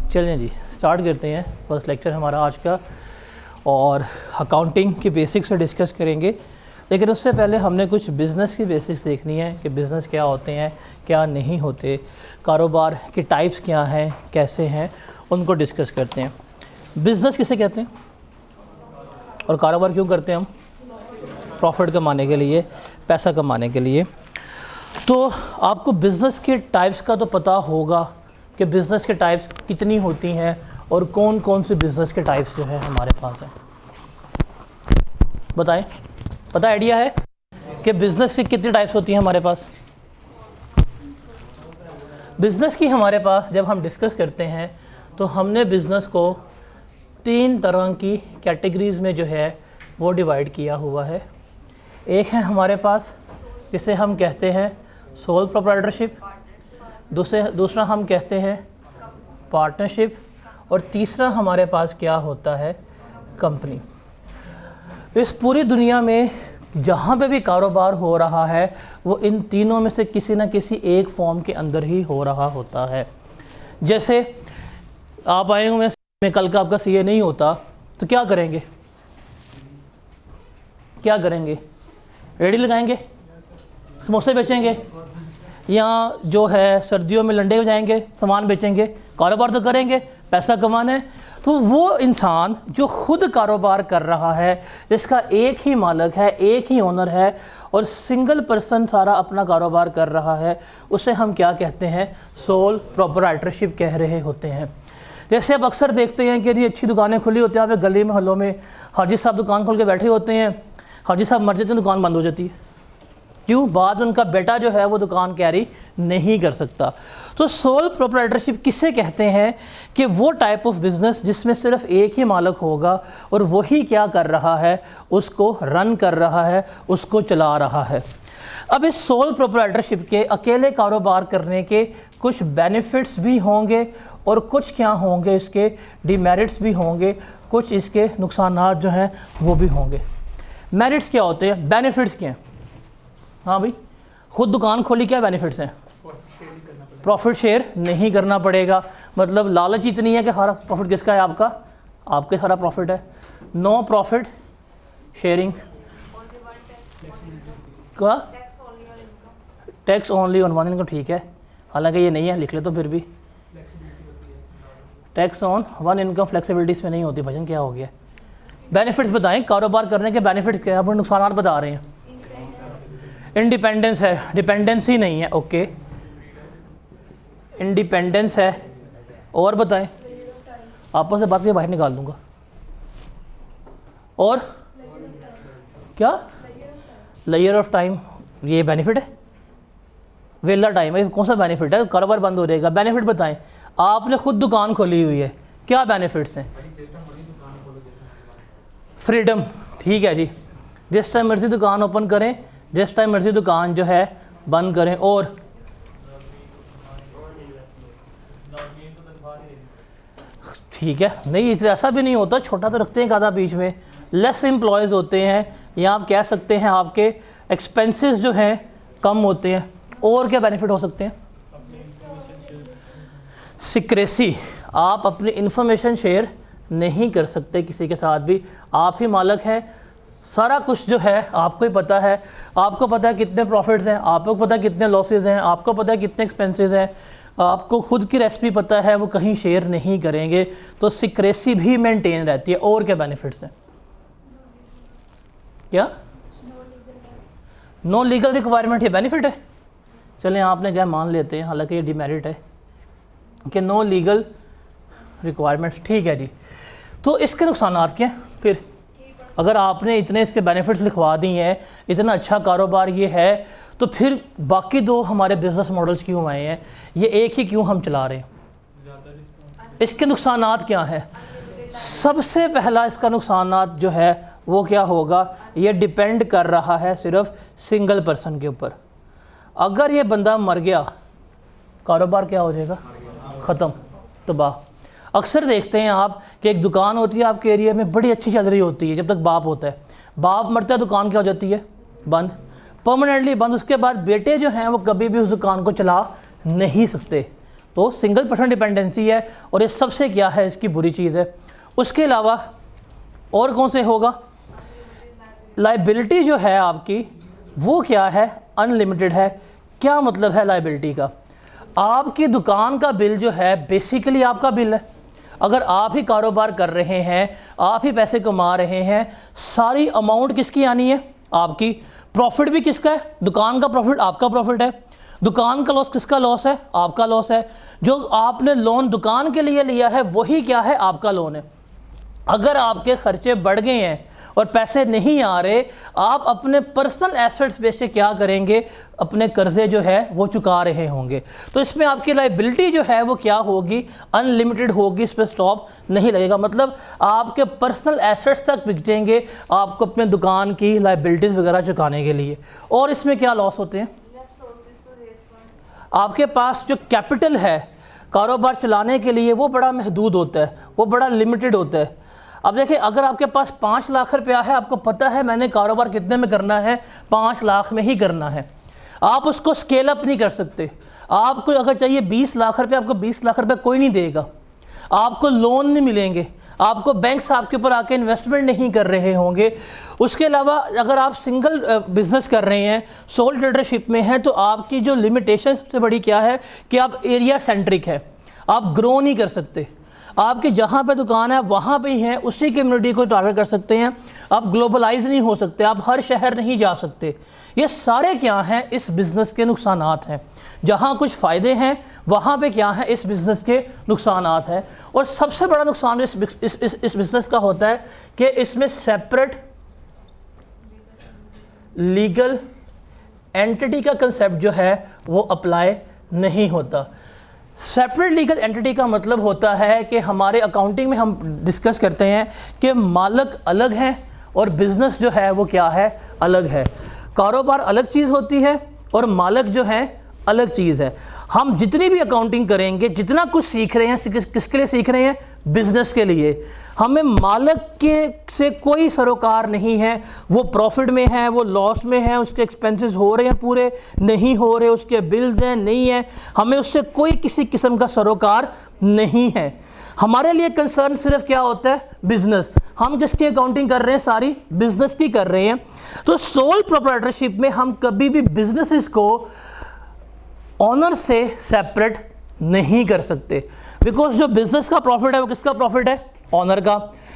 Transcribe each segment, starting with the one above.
चलें जी, स्टार्ट करते हैं। फर्स्ट लेक्चर हमारा आज का, और अकाउंटिंग की बेसिक्स से डिस्कस करेंगे। लेकिन उससे पहले हमने कुछ बिज़नेस की बेसिक्स देखनी है कि बिज़नेस क्या होते हैं, क्या नहीं होते, कारोबार के टाइप्स क्या हैं, कैसे हैं, उनको डिस्कस करते हैं। बिज़नेस किसे कहते हैं और कारोबार क्यों करते हैं हम? प्रॉफिट कमाने के लिए, पैसा कमाने के लिए। तो आपको बिज़नेस के टाइप्स का तो पता होगा कि बिज़नेस के टाइप्स कितनी होती हैं और कौन कौन से बिज़नेस के टाइप्स जो है हमारे पास हैं। बताएं, पता आइडिया है कि बिज़नेस की कितनी टाइप्स होती हैं हमारे पास? बिज़नेस की हमारे पास जब हम डिस्कस करते हैं तो हमने बिज़नेस को 3 तरह की कैटेगरीज़ में जो है वो डिवाइड किया हुआ है। एक है हमारे पास जिसे हम कहते हैं सोल प्रोप्राइटरशिप, दूसरा हम कहते हैं पार्टनरशिप, और तीसरा हमारे पास क्या होता है? कंपनी। इस पूरी दुनिया में जहाँ पे भी कारोबार हो रहा है वो इन तीनों में से किसी न किसी एक फॉर्म के अंदर ही हो रहा होता है। जैसे आप आए हुए में कल का आपका सीए नहीं होता तो क्या करेंगे? क्या करेंगे? रेडी लगाएंगे, समोसे बेचेंगे, या जो है सर्दियों में लंडे जाएंगे, सामान बेचेंगे, कारोबार तो करेंगे, पैसा कमाना है। तो वो इंसान जो खुद कारोबार कर रहा है, जिसका एक ही मालिक है, एक ही ओनर है और सिंगल पर्सन सारा अपना कारोबार कर रहा है, उसे हम क्या कहते हैं? सोल प्रोप्राइटरशिप कह रहे होते हैं। जैसे आप अक्सर देखते हैं कि जी अच्छी दुकानें खुली होती हैं, यहाँ पे गली मोहल्लों में हाजी साहब दुकान खोल के बैठे होते हैं, हाजी साहब मर जाते हैं, दुकान बंद हो जाती है। क्यों? बाद उनका बेटा जो है वो दुकान कैरी नहीं कर सकता। तो सोल प्रोप्राइटरशिप किसे कहते हैं? कि वो टाइप ऑफ बिज़नेस जिसमें सिर्फ एक ही मालिक होगा और वही क्या कर रहा है? उसको रन कर रहा है, उसको चला रहा है। अब इस सोल प्रोप्राइटरशिप के अकेले कारोबार करने के कुछ बेनिफिट्स भी होंगे और कुछ क्या होंगे, इसके डिमेरिट्स भी होंगे, कुछ इसके नुकसानात जो हैं वो भी होंगे। मेरिट्स क्या होते हैं? बेनिफिट्स क्या हैं? हाँ भाई, खुद दुकान खोली, क्या बेनिफिट्स हैं? प्रॉफिट शेयर नहीं करना पड़ेगा। मतलब लालच इतनी है कि सारा प्रॉफिट किसका है? आपका, आपके सारा प्रॉफिट है। नो प्रॉफिट शेयरिंग का, tax only on one income. ठीक है, हालांकि ये नहीं है, लिख ले तो फिर भी tax on one income flexibilities में नहीं होती। भजन क्या हो गया? बेनिफिट्स बताएं, कारोबार करने के बेनिफिट्स क्या है? आप नुकसानात बता रहे हैं। इंडिपेंडेंस है, डिपेंडेंसी नहीं है। ओके, इंडिपेंडेंस है, और बताएं। आपस से बात के बाहर निकाल दूंगा। और क्या? लेयर ऑफ टाइम, ये बेनिफिट है। वेला टाइम है, कौन सा बेनिफिट है? कारोबार बंद हो जाएगा। बेनिफिट बताएं। आपने खुद दुकान खोली हुई है, क्या बेनिफिट्स हैं? फ्रीडम। ठीक है जी, जिस टाइम मर्जी दुकान ओपन करें, जिस टाइम मर्जी दुकान जो है बंद करें। और ठीक है, नहीं इसे ऐसा भी नहीं होता, छोटा तो रखते हैं आधा बीच में। लेस एम्प्लॉयज़ होते हैं, या आप कह सकते हैं आपके एक्सपेंसेस जो हैं कम होते हैं। और क्या बेनिफिट हो सकते हैं? सिक्रेसी, आप अपनी इंफॉर्मेशन शेयर नहीं कर सकते किसी के साथ भी। आप ही मालिक हैं, सारा कुछ जो है आपको ही पता है। आपको पता है कितने प्रॉफिट्स हैं, आपको पता है कितने लॉसेस हैं, आपको पता है कितने एक्सपेंसेस हैं, आपको खुद की रेसिपी पता है, वो कहीं शेयर नहीं करेंगे। तो सिक्रेसी भी मेंटेन रहती है। और क्या बेनिफिट्स हैं? क्या? नो लीगल रिक्वायरमेंट, ये बेनिफिट है। चलें, आपने क्या मान लेते हैं, हालांकि ये डिमेरिट है कि नो लीगल रिक्वायरमेंट्स। ठीक है जी, तो इसके नुकसानात क्या हैं? फिर अगर आपने इतने इसके बेनिफिट्स लिखवा दिए हैं, इतना अच्छा कारोबार ये है, तो फिर बाकी दो हमारे बिजनेस मॉडल्स क्यों आए हैं? ये एक ही क्यों हम चला रहे हैं? इसके नुकसानात क्या है? सबसे पहला इसका नुकसानात जो है वो क्या होगा? ये डिपेंड कर रहा है सिर्फ सिंगल पर्सन के ऊपर। अगर ये बंदा मर गया, कारोबार क्या हो जाएगा? ख़त्म, तबाह। अक्सर देखते हैं आप कि एक दुकान होती है आपके एरिया में, बड़ी अच्छी चल रही होती है जब तक बाप होता है। बाप मरता है, दुकान क्या हो जाती है? बंद, परमानेंटली बंद। उसके बाद बेटे जो हैं वो कभी भी उस दुकान को चला नहीं सकते। तो सिंगल पर्सन डिपेंडेंसी है और ये सबसे क्या है इसकी बुरी चीज़ है। उसके अलावा और कौन से होगा, लाइबिलिटी जो है आपकी वो क्या है, अनलिमिटेड है। क्या मतलब है लाइबिलिटी का, आपकी दुकान का बिल जो है बेसिकली आपका बिल है। अगर आप ही कारोबार कर रहे हैं, आप ही पैसे कमा रहे हैं, सारी अमाउंट किसकी आनी है, आपकी। प्रॉफिट भी किसका है, दुकान का प्रॉफिट आपका प्रॉफिट है। दुकान का लॉस किसका लॉस है, आपका लॉस है। जो आपने लोन दुकान के लिए लिया है वही क्या है, आपका लोन है। अगर आपके खर्चे बढ़ गए हैं और पैसे नहीं आ रहे, आप अपने पर्सनल एसेट्स बेच के क्या करेंगे, अपने कर्जे जो है वो चुका रहे होंगे। तो इसमें आपकी लाइबिलिटी जो है वो क्या होगी, अनलिमिटेड होगी, इस पर स्टॉप नहीं लगेगा। मतलब आपके पर्सनल एसेट्स तक बिक जाएंगे आपको अपने दुकान की लाइबिलिटीज़ वगैरह चुकाने के लिए। और इसमें क्या लॉस होते हैं, आपके पास जो कैपिटल है कारोबार चलाने के लिए वो बड़ा महदूद होता है, वो बड़ा लिमिटेड होता है। अब देखिए, अगर आपके पास 5 लाख रुपया है, आपको पता है मैंने कारोबार कितने में करना है, 5 लाख में ही करना है, आप उसको स्केल अप नहीं कर सकते। आपको अगर चाहिए 20 लाख रुपये, आपको 20 लाख रुपये कोई नहीं देगा, आपको लोन नहीं मिलेंगे, आपको बैंक्स आपके ऊपर आके इन्वेस्टमेंट नहीं कर रहे होंगे। उसके अलावा अगर आप सिंगल बिजनेस कर रहे हैं, सोल ट्रेडरशिप में हैं, तो आपकी जो लिमिटेशन सबसे बड़ी क्या है कि आप एरिया सेंट्रिक है, आप ग्रो नहीं कर सकते। आपके जहाँ पे दुकान है वहाँ पे ही हैं, उसी कम्युनिटी को टारगेट कर सकते हैं। आप ग्लोबलाइज नहीं हो सकते, आप हर शहर नहीं जा सकते। ये सारे क्या हैं, इस बिज़नेस के नुकसानात हैं। जहाँ कुछ फ़ायदे हैं वहाँ पे क्या है, इस बिज़नेस के नुकसानात हैं। और सबसे बड़ा नुकसान इस बिज़नेस का होता है कि इसमें सेपरेट लीगल एंटिटी का कंसेप्ट जो है वो अप्लाई नहीं होता। सेपरेट लीगल एंटिटी का मतलब होता है कि हमारे अकाउंटिंग में हम डिस्कस करते हैं कि मालिक अलग हैं और बिज़नेस जो है वो क्या है, अलग है। कारोबार अलग चीज़ होती है और मालिक जो है अलग चीज़ है। हम जितनी भी अकाउंटिंग करेंगे, जितना कुछ सीख रहे हैं, किसके लिए सीख रहे हैं, बिज़नेस के लिए। हमें मालिक के से कोई सरोकार नहीं है, वो प्रॉफिट में है, वो लॉस में है, उसके एक्सपेंसेस हो रहे हैं पूरे नहीं हो रहे, उसके बिल्स हैं नहीं है, हमें उससे कोई किसी किस्म का सरोकार नहीं है। हमारे लिए कंसर्न सिर्फ क्या होता है, बिजनेस। हम किसकी अकाउंटिंग कर रहे हैं, सारी बिजनेस की कर रहे हैं। तो सोल प्रोप्राइटरशिप में हम कभी भी बिजनेसेस को ऑनर से सेपरेट नहीं कर सकते, बिकॉज जो बिजनेस का प्रॉफिट है वो किसका प्रॉफिट है, ऑनर का।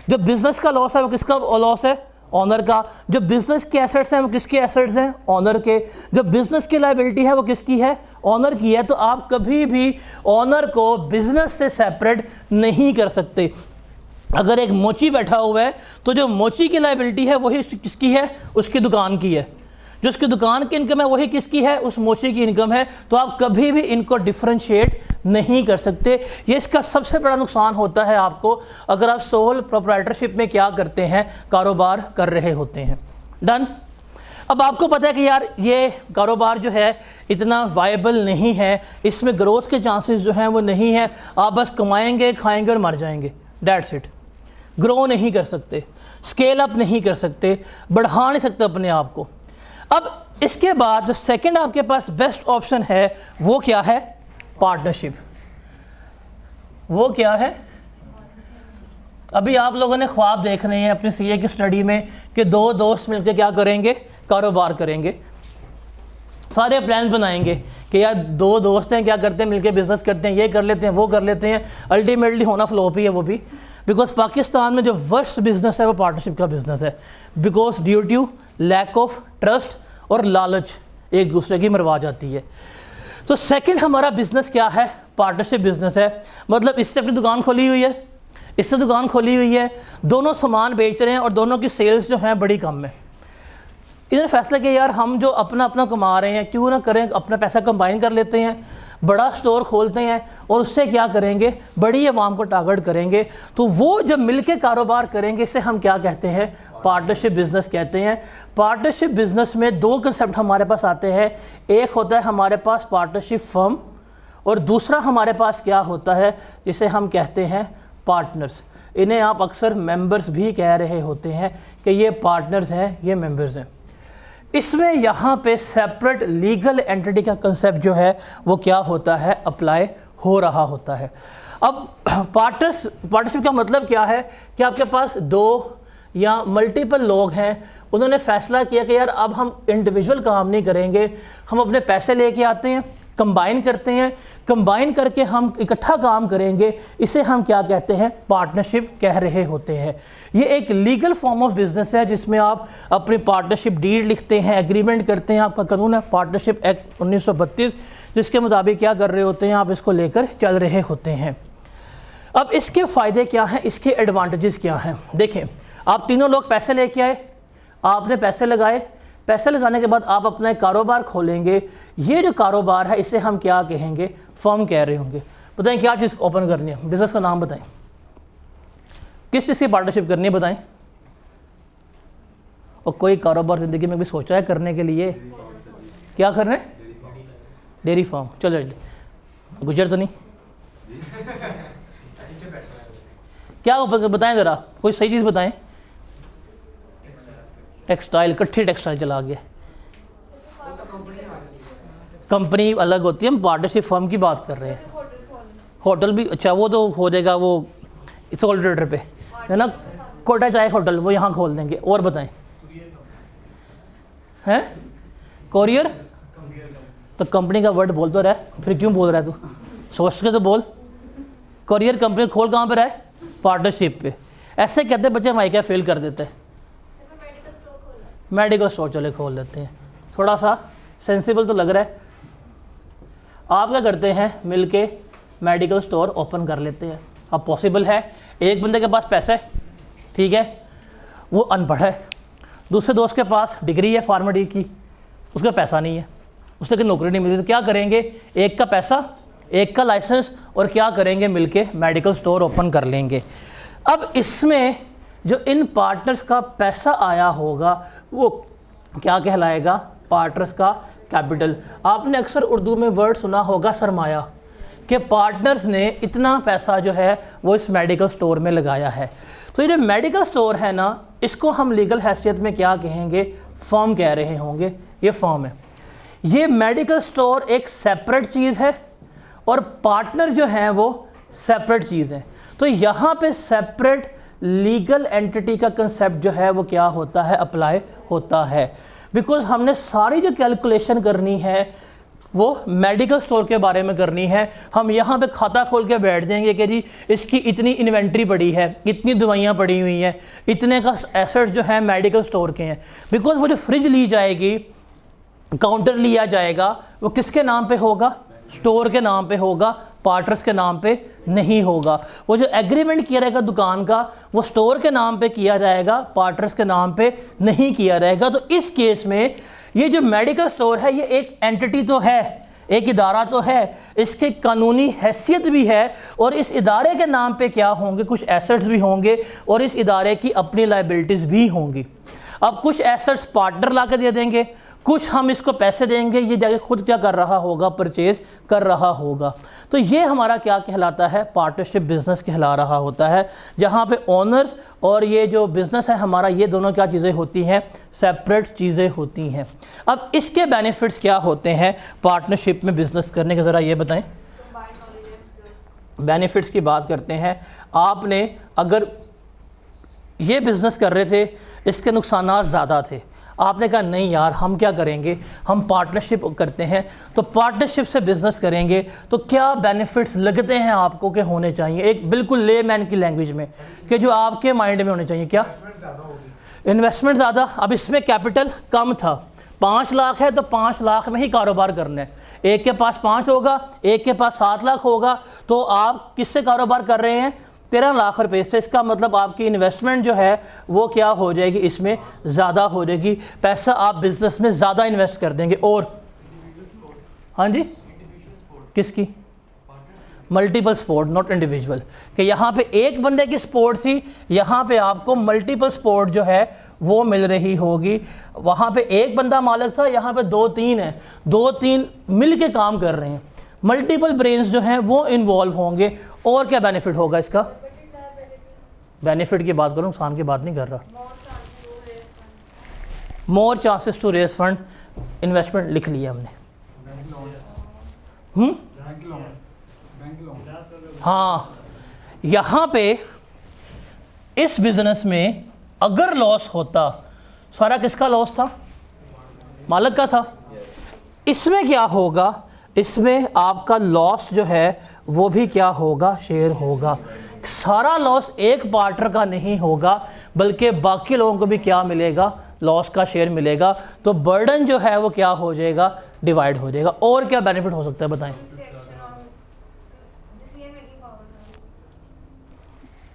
जो बिजनेस का लॉस है वो किसका लॉस है, ऑनर का। जो बिजनेस के एसेट्स हैं वो किसके एसेट्स हैं, ऑनर के। जो बिजनेस की लायबिलिटी है वो किसकी है, ऑनर की है। तो आप कभी भी ऑनर को बिजनेस से सेपरेट नहीं कर सकते। अगर एक मोची बैठा हुआ है तो जो मोची की लायबिलिटी है वही किसकी है, उसकी दुकान की है। जो उसकी दुकान की इनकम है वही किसकी है, उस मोची की इनकम है। तो आप कभी भी इनको डिफरेंशिएट नहीं कर सकते। ये इसका सबसे बड़ा नुकसान होता है आपको, अगर आप सोल प्रोप्राइटरशिप में क्या करते हैं, कारोबार कर रहे होते हैं। डन। अब आपको पता है कि यार ये कारोबार जो है इतना वायबल नहीं है, इसमें ग्रोथ के चांसेस जो हैं वो नहीं है। आप बस कमाएंगे, खाएंगे और मर जाएंगे, दैट्स इट। ग्रो नहीं कर सकते, स्केल अप नहीं कर सकते, बढ़ा नहीं सकते अपने आप को। अब इसके बाद जो सेकंड आपके पास बेस्ट ऑप्शन है वो क्या है, पार्टनरशिप। वो क्या है, अभी आप लोगों ने ख्वाब देख रहे हैं अपने सीए की स्टडी में कि 2 दोस्त मिलकर क्या करेंगे, कारोबार करेंगे। सारे प्लान बनाएंगे कि यार 2 दोस्त हैं, क्या करते हैं, मिलकर बिजनेस करते हैं, ये कर लेते हैं, वो कर लेते हैं। अल्टीमेटली होना फ्लॉप ही है वो भी, बिकॉज पाकिस्तान में जो वर्स्ट बिजनेस है वो पार्टनरशिप का बिजनेस है। Because due to lack of trust और लालच एक दूसरे की मरवा जाती है। तो सेकंड हमारा बिजनेस क्या है, पार्टनरशिप बिजनेस है। मतलब इससे अपनी दुकान खोली हुई है, इससे दुकान खोली हुई है, दोनों सामान बेच रहे हैं और दोनों की सेल्स जो हैं बड़ी कम है। इन्होंने फैसला किया यार हम जो अपना कमा रहे हैं क्यों ना करें, अपना पैसा कंबाइन कर लेते हैं, बड़ा स्टोर खोलते हैं और उससे क्या करेंगे, बड़ी आवाम को टारगेट करेंगे। तो वो जब मिलके कारोबार करेंगे इसे हम क्या कहते हैं, पार्टनरशिप बिजनेस कहते हैं। पार्टनरशिप बिजनेस में 2 कंसेप्ट हमारे पास आते हैं। एक होता है हमारे पास पार्टनरशिप फर्म और दूसरा हमारे पास क्या होता है, जिसे हम कहते हैं पार्टनर्स। इन्हें आप अक्सर मेंबर्स भी कह रहे होते हैं कि ये पार्टनर्स हैं, ये मेंबर्स हैं। इसमें यहाँ पे सेपरेट लीगल एंटिटी का कंसेप्ट जो है वो क्या होता है, अप्लाई हो रहा होता है। अब पार्टनरशिप का मतलब क्या है कि आपके पास 2 या मल्टीपल लोग हैं, उन्होंने फैसला किया कि यार अब हम इंडिविजुअल काम नहीं करेंगे, हम अपने पैसे लेके आते हैं, कंबाइन करते हैं, कंबाइन करके हम इकट्ठा काम करेंगे, इसे हम क्या कहते हैं, पार्टनरशिप कह रहे होते हैं। ये एक लीगल फॉर्म ऑफ बिजनेस है जिसमें आप अपनी पार्टनरशिप डीड लिखते हैं, एग्रीमेंट करते हैं। आपका कानून है पार्टनरशिप एक्ट 1932, जिसके मुताबिक क्या कर रहे होते हैं, आप इसको लेकर चल रहे होते हैं। अब इसके फ़ायदे क्या हैं, इसके एडवांटेजेस क्या हैं। देखें, आप तीनों लोग पैसे लेके आए, आपने पैसे लगाए, पैसे लगाने के बाद आप अपना एक कारोबार खोलेंगे। ये जो कारोबार है इसे हम क्या कहेंगे, फर्म कह रहे होंगे। बताएं क्या चीज़ ओपन करनी है, बिजनेस का नाम बताएं, किस चीज़ की पार्टनरशिप करनी है बताएं। और कोई कारोबार ज़िंदगी में भी सोचा है करने के लिए, क्या कर रहे हैं, डेयरी फार्म। चलो गुजर तो नहीं, क्या बताएं ज़रा, कोई सही चीज़ बताएं। टेक्सटाइल, कट्ठी टेक्सटाइल चला गया। कंपनी अलग होती है, हम पार्टनरशिप फर्म की बात कर रहे हैं। होटल भी, अच्छा वो तो हो जाएगा, वो सोल ट्रेडर पे है ना, कोटा चाय होटल, वो यहाँ खोल देंगे। और बताएं, हैं कोरियर, तो कंपनी का वर्ड बोल तो रहा है, फिर क्यों बोल रहा है तू, सोच के तो बोल। कोरियर कंपनी खोल कहाँ पे रहा है, पार्टनरशिप पे। ऐसे कहते बच्चे हमारे क्या फेल कर देते हैं। मेडिकल स्टोर चले खोल लेते हैं, थोड़ा सा सेंसिबल तो लग रहा है। आप क्या करते हैं, मिलके मेडिकल स्टोर ओपन कर लेते हैं। अब पॉसिबल है, एक बंदे के पास पैसा है, ठीक है, वो अनपढ़ है, दूसरे दोस्त के पास डिग्री है फार्मेडी की, उसका पैसा नहीं है, उससे कि नौकरी नहीं मिली, तो क्या करेंगे, एक का पैसा, एक का लाइसेंस, और क्या करेंगे, मिलके मेडिकल स्टोर ओपन कर लेंगे। अब इसमें जो इन पार्टनर्स का पैसा आया होगा वो क्या कहलाएगा, पार्टनर्स का कैपिटल। आपने अक्सर उर्दू में वर्ड सुना होगा सरमाया, कि पार्टनर्स ने इतना पैसा जो है वो इस मेडिकल स्टोर में लगाया है। तो ये जो मेडिकल स्टोर है ना, इसको हम लीगल हैसियत में क्या कहेंगे, फर्म कह रहे होंगे। ये फर्म है। ये मेडिकल स्टोर एक सेपरेट चीज़ है और पार्टनर जो हैं वो सेपरेट चीज़ है। तो यहाँ पे सेपरेट लीगल एंटिटी का कंसेप्ट जो है वो क्या होता है, अप्लाई होता है। बिकॉज हमने सारी जो कैलकुलेशन करनी है वो मेडिकल स्टोर के बारे में करनी है। हम यहाँ पे खाता खोल के बैठ जाएंगे कि जी इसकी इतनी इन्वेंट्री पड़ी है, इतनी दवाइयाँ पड़ी हुई हैं, इतने का एसेट्स जो है मेडिकल स्टोर के हैं। बिकॉज वो जो फ्रिज ली जाएगी, काउंटर लिया जाएगा, वो किसके नाम पे होगा, स्टोर के नाम पे होगा, पार्टनर्स के नाम पे नहीं होगा। वो जो एग्रीमेंट किया रहेगा दुकान का, वो स्टोर के नाम पे किया जाएगा, पार्टनर्स के नाम पे नहीं किया रहेगा। तो इस केस में ये जो मेडिकल स्टोर है ये एक एंटिटी तो है, एक इदारा तो है, इसके कानूनी हैसियत भी है, और इस इदारे के नाम पे क्या होंगे, कुछ एसेट्स भी होंगे, और इस इदारे की अपनी लायबिलिटीज़ भी होंगी। अब कुछ एसेट्स पार्टनर ला के दे देंगे, कुछ हम इसको पैसे देंगे, ये जाके खुद क्या कर रहा होगा, परचेज कर रहा होगा। तो ये हमारा क्या कहलाता है, पार्टनरशिप बिजनेस कहला रहा होता है, जहाँ पे ओनर्स और ये जो बिज़नेस है हमारा, ये दोनों क्या चीज़ें होती हैं, सेपरेट चीज़ें होती हैं। अब इसके बेनिफिट्स क्या होते हैं पार्टनरशिप में बिज़नेस करने के, ज़रा ये बताएं। बेनिफिट्स की बात करते हैं। आपने अगर ये बिज़नेस कर रहे थे, इसके नुकसान ज़्यादा थे, आपने कहा नहीं यार हम क्या करेंगे, हम पार्टनरशिप करते हैं, तो पार्टनरशिप से बिज़नेस करेंगे, तो क्या बेनिफिट्स लगते हैं आपको कि होने चाहिए, एक बिल्कुल लेमैन की लैंग्वेज में, कि जो आपके माइंड में होने चाहिए। क्या इन्वेस्टमेंट ज़्यादा। अब इसमें कैपिटल कम था, 5 लाख है तो 5 लाख में ही कारोबार करना है। एक के पास 5 होगा, एक के पास 7 लाख होगा, तो आप किससे कारोबार कर रहे हैं, 13 लाख रुपए से। इसका मतलब आपकी इन्वेस्टमेंट जो है वो क्या हो जाएगी, इसमें ज़्यादा हो जाएगी, पैसा आप बिजनेस में ज़्यादा इन्वेस्ट कर देंगे। और हाँ जी, किसकी, मल्टीपल स्पोर्ट, नॉट इंडिविजुअल, कि यहाँ पे एक बंदे की स्पोर्ट थी, यहाँ पे आपको मल्टीपल स्पोर्ट जो है वो मिल रही होगी। वहाँ पे एक बंदा मालिक था, यहाँ पे 2-3 है, 2-3 मिल के काम कर रहे हैं, मल्टीपल ब्रेन्स जो हैं वो इन्वॉल्व होंगे। और क्या बेनिफिट होगा इसका, बेनिफिट की बात करूँ, नुकसान की बात नहीं कर रहा। More chances to raise fund, investment लिख लिया हमने। हाँ, यहाँ पे इस बिजनेस में अगर लॉस होता, सारा किसका लॉस था? मालिक का था। इसमें क्या होगा? इसमें आपका लॉस जो है वो भी क्या होगा? शेयर होगा। सारा लॉस एक पार्टनर का नहीं होगा, बल्कि बाकी लोगों को भी क्या मिलेगा? लॉस का शेयर मिलेगा। तो बर्डन जो है वो क्या हो जाएगा? डिवाइड हो जाएगा। और क्या बेनिफिट हो सकता है बताएं?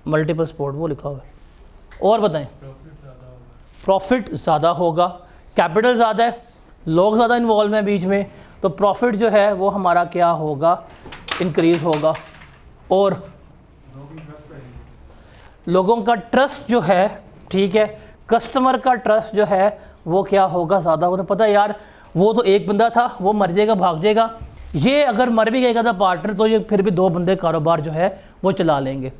मल्टीपल सपोर्ट वो लिखा हुआ है। और बताएं? प्रॉफिट ज़्यादा होगा, कैपिटल ज़्यादा है, लोग ज़्यादा इन्वॉल्व हैं बीच में, तो प्रॉफिट जो है वो हमारा क्या होगा? इंक्रीज होगा। और लोगों का ट्रस्ट जो है, ठीक है, कस्टमर का ट्रस्ट जो है वो क्या होगा? ज़्यादा होगा। पता है यार, वो तो एक बंदा था, वो मर जाएगा, भाग जाएगा, ये अगर मर भी गएगा था पार्टनर, तो ये फिर भी दो बंदे कारोबार जो है वो चला लेंगे।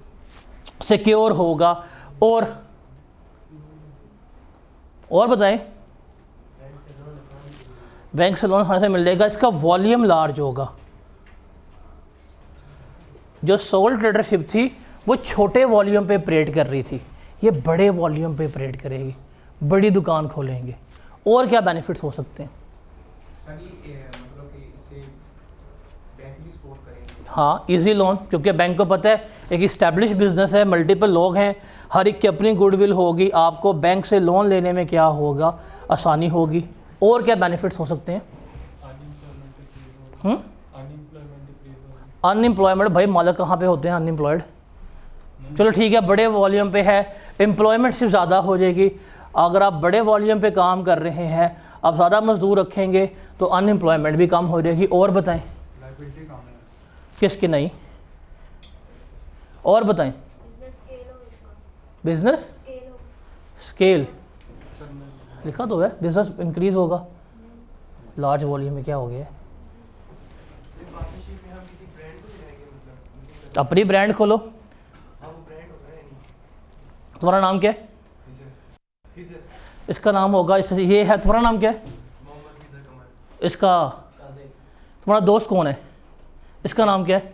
सिक्योर होगा। और बताएं? बैंक से लोन आसानी से मिल जाएगा। इसका वॉल्यूम लार्ज होगा। जो सोल ट्रेडरशिप थी वो छोटे वॉल्यूम पे ऑपरेट कर रही थी, ये बड़े वॉल्यूम पे ऑपरेट करेगी, बड़ी दुकान खोलेंगे। और क्या बेनिफिट्स हो सकते हैं? मतलब कि इसे बैंक भी सपोर्ट करेंगे। हाँ, इजी लोन, क्योंकि बैंक को पता है एक इस्टेब्लिश बिजनेस है, मल्टीपल लोग हैं, हर एक की अपनी गुडविल होगी, आपको बैंक से लोन लेने में क्या होगा? आसानी होगी। और क्या बेनिफिट्स हो सकते हैं? अनएम्प्लॉयमेंट, भाई मालिक कहाँ पे होते हैं अनएम्प्लॉयड? चलो ठीक है, बड़े वॉल्यूम पे है, एम्प्लॉयमेंट सिर्फ ज़्यादा हो जाएगी। अगर आप बड़े वॉल्यूम पे काम कर रहे हैं, आप ज़्यादा मजदूर रखेंगे तो अनएम्प्लॉयमेंट भी कम हो जाएगी। और बताएं? किसकी नहीं? और बताएं? बिजनेस स्केल लिखा तो है, बिजनेस इंक्रीज होगा। लार्ज वॉल्यूम में क्या हो गया? अपनी ब्रांड खोलो। तुम्हारा नाम क्या है? इसका नाम होगा, ये है, तुम्हारा नाम क्या है? इसका तुम्हारा दोस्त कौन है? इसका नाम क्या है?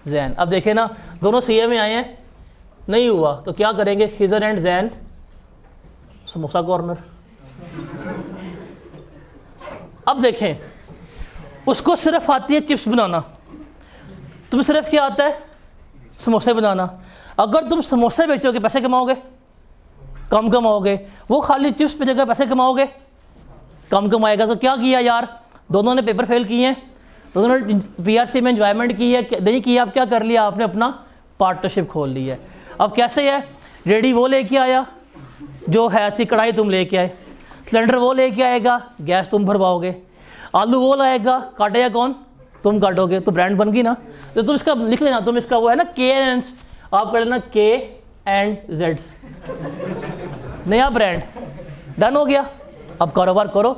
जैन। अब देखे ना, दोनों सीए में आए हैं, नहीं हुआ तो क्या करेंगे? Khizar and Jain samosa corner. अब देखें, उसको सिर्फ आती है चिप्स बनाना, तुम्हें सिर्फ क्या आता है? समोसे बनाना। अगर तुम समोसे बेचोगे पैसे कमाओगे? कम कमाओगे। वो खाली चिप्स बेचेगा, पैसे कमाओगे? कम कमाएगा। तो क्या किया यार, दोनों ने पेपर फेल किए हैं, दोनों ने पीआरसी में एंजॉयमेंट की है, नहीं किया। अब क्या कर लिया आपने? अपना पार्टनरशिप खोल ली है। अब कैसे है? रेडी वो लेके आया जो है, ऐसी कढ़ाई तुम लेके आए, सिलेंडर वो लेके आएगा, गैस तुम भरवाओगे, आलू वो लाएगा, काटेगा कौन? तुम काटोगे। तो ब्रांड बन गई ना। तो तुम इसका लिख लेना, तुम इसका वो है ना KNs, आप कर लेना KNZs, नया ब्रांड डन हो गया। अब कारोबार करो।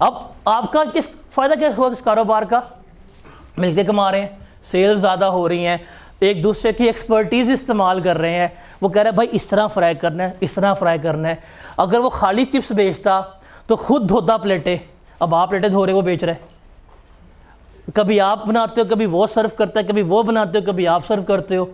अब आपका किस फ़ायदा क्या हुआ? इस कारोबार का मिलके कमा रहे हैं, सेल्स ज़्यादा हो रही हैं, एक दूसरे की एक्सपर्टीज़ इस्तेमाल कर रहे हैं। वो कह रहे हैं भाई इस तरह फ्राई करना है, इस तरह फ्राई करना है। अगर वो खाली चिप्स बेचता तो खुद धोता प्लेटें, अब आप प्लेटें धो रहे, वो बेच रहे। कभी आप बनाते हो, कभी वो सर्व करता है, कभी वो बनाते हो, कभी आप सर्व करते हो।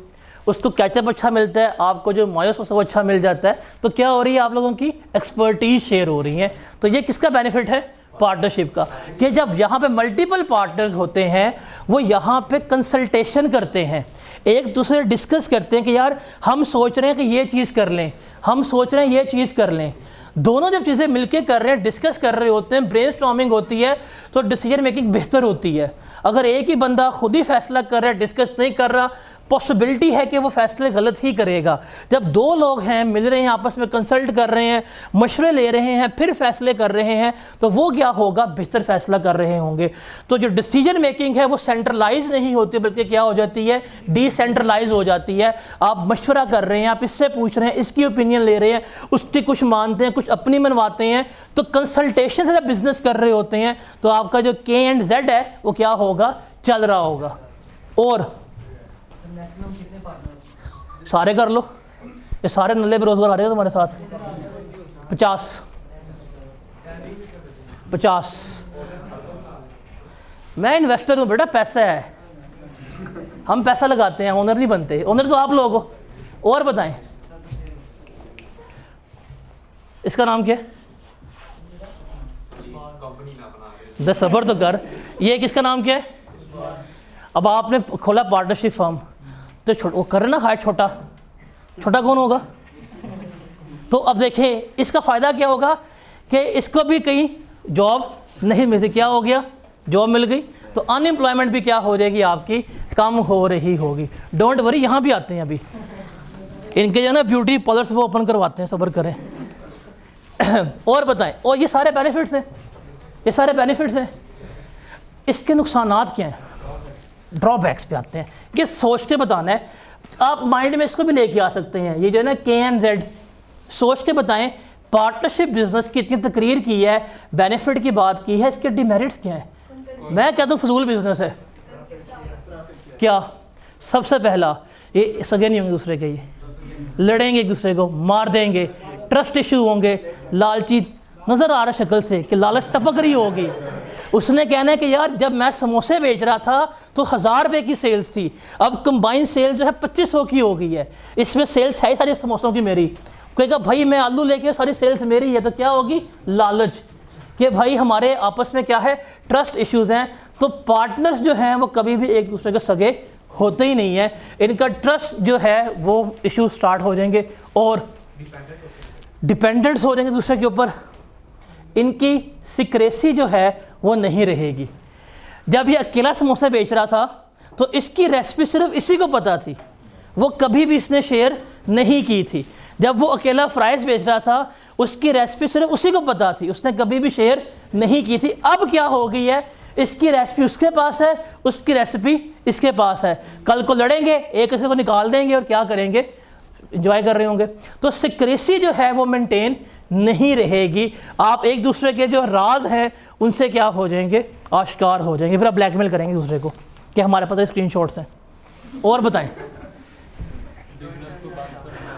उसको कैचअप अच्छा मिलता है, आपको जो मायो सॉस वो अच्छा मिल जाता है। तो क्या हो रही है? आप लोगों की एक्सपर्टीज शेयर हो रही है। तो ये किसका बेनिफिट है? पार्टनरशिप का। कि जब यहाँ पे मल्टीपल पार्टनर्स होते हैं, वो यहाँ पे कंसल्टेशन करते हैं, एक दूसरे डिस्कस करते हैं कि यार हम सोच रहे हैं कि ये चीज़ कर लें, हम सोच रहे हैं ये चीज़ कर लें। दोनों जब चीज़ें मिलके कर रहे हैं, डिस्कस कर रहे होते हैं, ब्रेनस्टॉर्मिंग होती है, तो डिसीजन मेकिंग बेहतर होती है। अगर एक ही बंदा खुद ही फैसला कर रहा है, डिस्कस नहीं कर रहा, पॉसिबिलिटी है कि वो फैसले गलत ही करेगा। जब दो लोग हैं, मिल रहे हैं, आपस में कंसल्ट कर रहे हैं, मशवरे ले रहे हैं, फिर फैसले कर रहे हैं, तो वो क्या होगा? बेहतर फैसला कर रहे होंगे। तो जो डिसीजन मेकिंग है वो सेंट्रलाइज नहीं होती, बल्कि क्या हो जाती है? डिसेंट्रलाइज हो जाती है। आप मशवरा कर रहे हैं, आप इससे पूछ रहे हैं, इसकी ओपिनियन ले रहे हैं, उसकी कुछ मानते हैं, कुछ अपनी मनवाते हैं। तो कंसल्टेशन से जब बिजनेस कर रहे होते हैं, तो आपका जो KNZ है वो क्या होगा? चल रहा होगा। और सारे कर लो, ये सारे नल्ले बेरोजगार आ रहे हो तुम्हारे साथ। 50 मैं इन्वेस्टर हूँ बेटा, पैसा है। हम पैसा लगाते हैं, ओनर नहीं बनते, ओनर तो आप लोग हो। और बताएं इसका नाम क्या है? दस सबर तो कर। ये किसका नाम क्या है? अब आपने खोला पार्टनरशिप फर्म, तो वो कर ना हायर, छोटा छोटा कौन होगा? तो अब देखें इसका फ़ायदा क्या होगा कि इसको भी कहीं जॉब नहीं मिलती। क्या हो गया? जॉब मिल गई, तो अनएम्प्लॉयमेंट भी क्या हो जाएगी आपकी? कम हो रही होगी। डोंट वरी, यहाँ भी आते हैं अभी इनके जो है ना ब्यूटी पार्लर्स वो ओपन करवाते हैं, सब्र करें। और बताएं, और ये सारे बेनिफिट्स हैं, ये सारे बेनिफिट्स हैं। इसके नुकसानात क्या हैं? ड्रॉबैक्स पे आते हैं कि सोच के बताना है। आप माइंड में इसको भी लेके आ सकते हैं, ये जो है ना KNZ, सोच के बताएं पार्टनरशिप बिजनेस की इतनी तकरीर की है, बेनिफिट की बात की है, इसके डिमेरिट्स क्या हैं? मैं कहता हूँ फजूल बिजनेस है। क्या? सबसे पहला, ये सगे नहीं होंगे दूसरे के, ये लड़ेंगे एक दूसरे को, मार देंगे, ट्रस्ट इशू होंगे, लालची नज़र आ रहा शक्ल से कि लालच टपक रही होगी। उसने कहना है कि यार जब मैं समोसे बेच रहा था तो 1000 रुपये की सेल्स थी, अब कंबाइन सेल जो है 2500 की हो गई है, इसमें सेल्स है सारी समोसों की मेरी। कहेगा भाई मैं आलू लेके सारी सेल्स मेरी है, तो क्या होगी? लालच कि भाई हमारे आपस में क्या है? ट्रस्ट इश्यूज़ हैं। तो पार्टनर्स जो हैं वो कभी भी एक दूसरे के सगे होते ही नहीं है, इनका ट्रस्ट जो है वो इश्यू स्टार्ट हो जाएंगे और डिपेंडेंट्स हो जाएंगे दूसरे के ऊपर। इनकी सिक्रेसी जो है वो नहीं रहेगी। जब ये अकेला समोसा बेच रहा था तो इसकी रेसिपी सिर्फ इसी को पता थी, वो कभी भी इसने शेयर नहीं की थी। जब वो अकेला फ्राइज़ बेच रहा था उसकी रेसिपी सिर्फ उसी को पता थी, उसने कभी भी शेयर नहीं की थी। अब क्या हो गई है? इसकी रेसिपी उसके पास है, उसकी रेसिपी इसके पास है। कल को लड़ेंगे, एक दूसरे को निकाल देंगे और क्या करेंगे? एंजॉय कर रहे होंगे। तो सिक्रेसी जो है वो मेंटेन नहीं रहेगी। आप एक दूसरे के जो राज हैं उनसे क्या हो जाएंगे? आश्कार हो जाएंगे। फिर आप ब्लैकमेल करेंगे दूसरे को कि हमारे पास स्क्रीनशॉट्स हैं। और बताएं,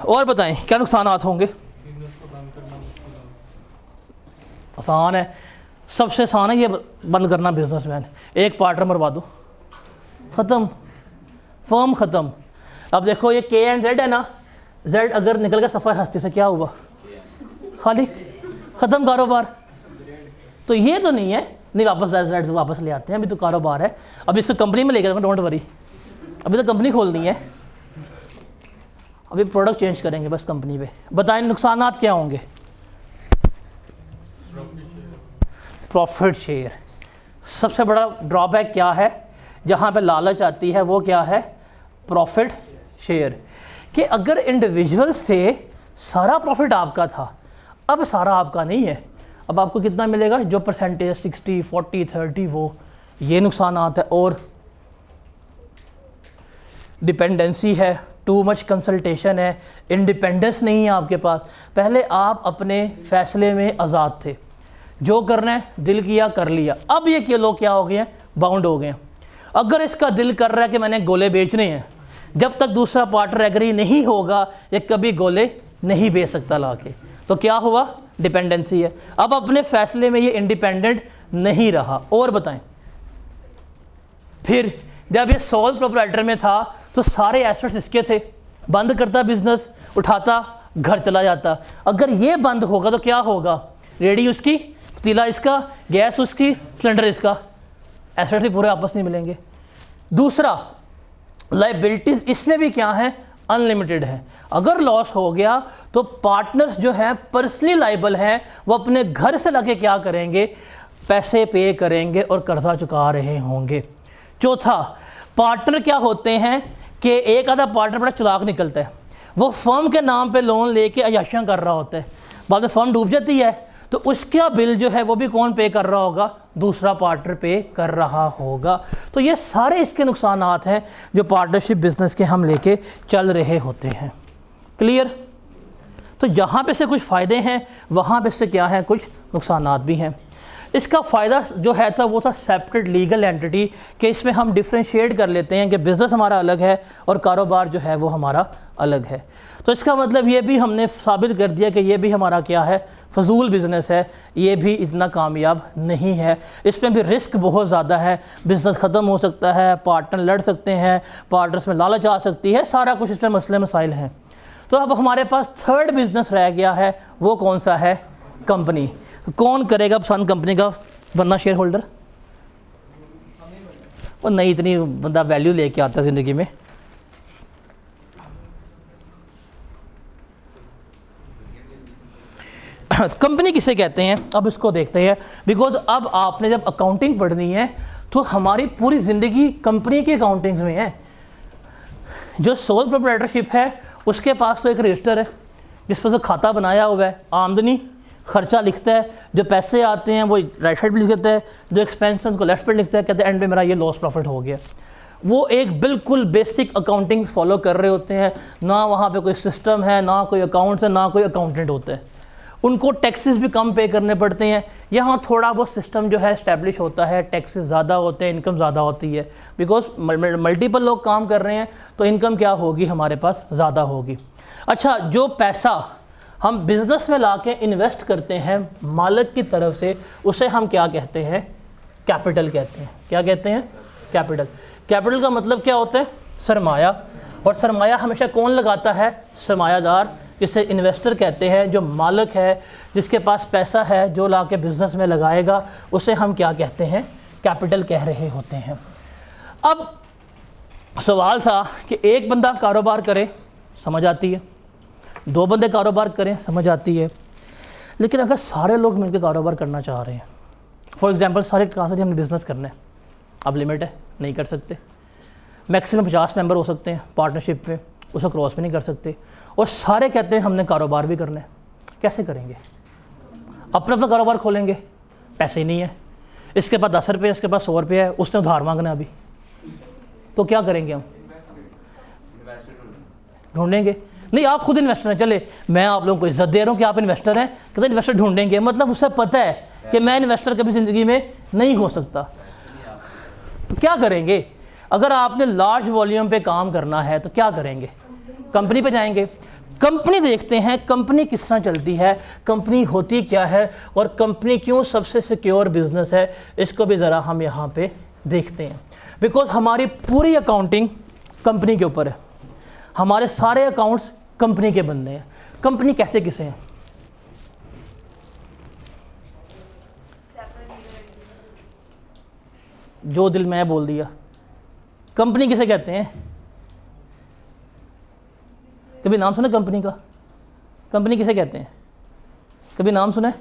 और बताएं क्या नुकसानात होंगे? आसान है, सबसे आसान है ये बंद करना बिजनेसमैन। एक पार्टनर मरवा दो, ख़त्म, फर्म ख़त्म। अब देखो ये KNZ है ना, Z अगर निकल गया सफ़र हस्ती से, क्या हुआ? खाली, ख़त्म कारोबार। तो ये तो नहीं है नहीं वापस Z वापस ले आते हैं, अभी तो कारोबार है, अभी इसको कंपनी में लेकर, डोंट वरी, अभी तो कंपनी खोलनी है, अभी प्रोडक्ट चेंज करेंगे बस कंपनी पे। बताएं नुकसानात क्या होंगे? प्रॉफिट शेयर सबसे बड़ा ड्रॉबैक क्या है? जहाँ पे लालच आती है वो क्या है? Profit share. कि अगर इंडिविजुअल से सारा प्रॉफिट आपका था, अब सारा आपका नहीं है, अब आपको कितना मिलेगा? जो परसेंटेज 60, 40, 30 वो, ये नुकसान आता है। और डिपेंडेंसी है, टू मच कंसल्टेशन है, इंडिपेंडेंस नहीं है आपके पास। पहले आप अपने फैसले में आज़ाद थे, जो करना है दिल किया कर लिया। अब ये कि लोग क्या हो गए हैं? बाउंड हो गए हैं। अगर इसका दिल कर रहा है कि मैंने गोले बेचने हैं, जब तक दूसरा पार्टनर एग्री नहीं होगा ये कभी गोले नहीं बेच सकता ला के। तो क्या हुआ? डिपेंडेंसी है। अब अपने फैसले में ये इंडिपेंडेंट नहीं रहा। और बताएं, फिर जब ये सोल प्रोप्राइटर में था तो सारे एसेट्स इसके थे, बंद करता बिजनेस, उठाता, घर चला जाता। अगर ये बंद होगा तो क्या होगा? रेडी उसकी, पतीला इसका, गैस उसकी, सिलेंडर इसका, एसेट्स भी पूरे आपस नहीं मिलेंगे। दूसरा, लाइबिलिटीज इसमें भी क्या है? अनलिमिटेड है। अगर लॉस हो गया तो पार्टनर्स जो हैं पर्सनली लाइबल हैं, वो अपने घर से लगे क्या करेंगे? पैसे पे करेंगे और कर्जा चुका रहे होंगे। चौथा, पार्टनर क्या होते हैं कि एक आधा पार्टनर बड़ा चालाक निकलता है, वो फर्म के नाम पे लोन लेके अयाशियाँ कर रहा होता है, बाद में फर्म डूब जाती है तो उसका बिल जो है वो भी कौन पे कर रहा होगा? दूसरा पार्टनर पे कर रहा होगा। तो ये सारे इसके नुकसानात हैं जो पार्टनरशिप बिजनेस के हम लेके चल रहे होते हैं। क्लियर? तो जहाँ पे से कुछ फ़ायदे हैं वहाँ पे से क्या है? कुछ नुकसानात भी हैं। इसका फ़ायदा जो है था वो था सेपरेट लीगल एंटिटी, कि इसमें हम डिफ्रेंशिएट कर लेते हैं कि बिज़नेस हमारा अलग है और कारोबार जो है वो हमारा अलग है। तो इसका मतलब ये भी हमने साबित कर दिया कि ये भी हमारा क्या है, फजूल बिज़नेस है, ये भी इतना कामयाब नहीं है, इसमें भी रिस्क बहुत ज़्यादा है, बिज़नेस ख़त्म हो सकता है, पार्टनर लड़ सकते हैं, पार्टनर्स में लालच आ सकती है, सारा कुछ इसमें मसले मसाइल हैं। तो अब हमारे पास थर्ड बिज़नेस रह गया है, वो कौन सा है, कंपनी। कौन करेगा पसंद कंपनी का बनना शेयर होल्डर? वो नहीं, इतनी बंदा वैल्यू लेके आता है ज़िंदगी में। कंपनी किसे कहते हैं, अब इसको देखते हैं। बिकॉज अब आपने जब अकाउंटिंग पढ़नी है तो हमारी पूरी ज़िंदगी कंपनी की अकाउंटिंग्स में है। जो सोल प्रोप्राइटरशिप है उसके पास तो एक रजिस्टर है जिस पर से खाता बनाया हुआ है, आमदनी खर्चा लिखता है, जो पैसे आते हैं वो राइट साइड पर लिख देता है, जो एक्सपेंस उनको लेफ्ट पर लिखता है, कहते हैं एंड में मेरा ये लॉस प्रॉफिट हो गया। वो एक बिल्कुल बेसिक अकाउंटिंग फॉलो कर रहे होते हैं, ना वहाँ पे कोई सिस्टम है, ना कोई अकाउंट्स है, ना कोई अकाउंटेंट होता है। उनको टैक्सेस भी कम पे करने पड़ते हैं। यहाँ थोड़ा बहुत सिस्टम जो है इस्टेब्लिश होता है, टैक्सेस ज़्यादा होते हैं, इनकम ज़्यादा होती है, बिकॉज मल्टीपल लोग काम कर रहे हैं तो इनकम क्या होगी, हमारे पास ज़्यादा होगी। अच्छा, जो पैसा हम बिज़नेस में ला के इन्वेस्ट करते हैं मालिक की तरफ से, उसे हम क्या कहते हैं, कैपिटल कहते हैं। क्या कहते हैं, कैपिटल। कैपिटल का मतलब क्या होता है, सरमाया। और सरमाया हमेशा कौन लगाता है, सरमायादार, जिसे इन्वेस्टर कहते हैं। जो मालिक है, जिसके पास पैसा है, जो ला के बिज़नेस में लगाएगा, उसे हम क्या कहते हैं, कैपिटल कह रहे होते हैं। अब सवाल था कि एक बंदा कारोबार करे, समझ आती है, दो बंदे कारोबार करें, समझ आती है, लेकिन अगर सारे लोग मिलकर कारोबार करना चाह रहे हैं, फॉर एग्जांपल सारे कहा से हमने बिज़नेस करना है, अब लिमिट है, नहीं कर सकते। मैक्सिमम 50 मेंबर हो सकते हैं पार्टनरशिप में, उसे क्रॉस भी नहीं कर सकते। और सारे कहते हैं हमने कारोबार भी करना है, कैसे करेंगे? अपना अपना कारोबार खोलेंगे, पैसे ही नहीं है, इसके पास 10 रुपये, इसके पास 100 रुपये है, उसने उधार मांगना है अभी, तो क्या करेंगे हम? ढूंढेंगे। नहीं, आप खुद इन्वेस्टर हैं, चले मैं आप लोगों को इज्जत दे रहा हूँ कि आप इन्वेस्टर हैं, कैसे इन्वेस्टर ढूंढेंगे? मतलब उसे पता है कि मैं इन्वेस्टर कभी ज़िंदगी में नहीं हो सकता। तो क्या करेंगे? अगर आपने लार्ज वॉल्यूम पे काम करना है तो क्या करेंगे? कंपनी पे जाएंगे, कंपनी देखते हैं कंपनी किस तरह चलती है, कंपनी होती क्या है, और कंपनी क्यों सबसे सिक्योर बिजनेस है, इसको भी ज़रा हम यहाँ पे देखते हैं। बिकॉज हमारी पूरी अकाउंटिंग कंपनी के ऊपर है, हमारे सारे अकाउंट्स कंपनी के बनने हैं। कंपनी कैसे किसे हैं? जो दिल में बोल दिया। कंपनी किसे कहते हैं? कभी नाम सुना कंपनी का? कंपनी किसे कहते हैं? कभी नाम सुना है?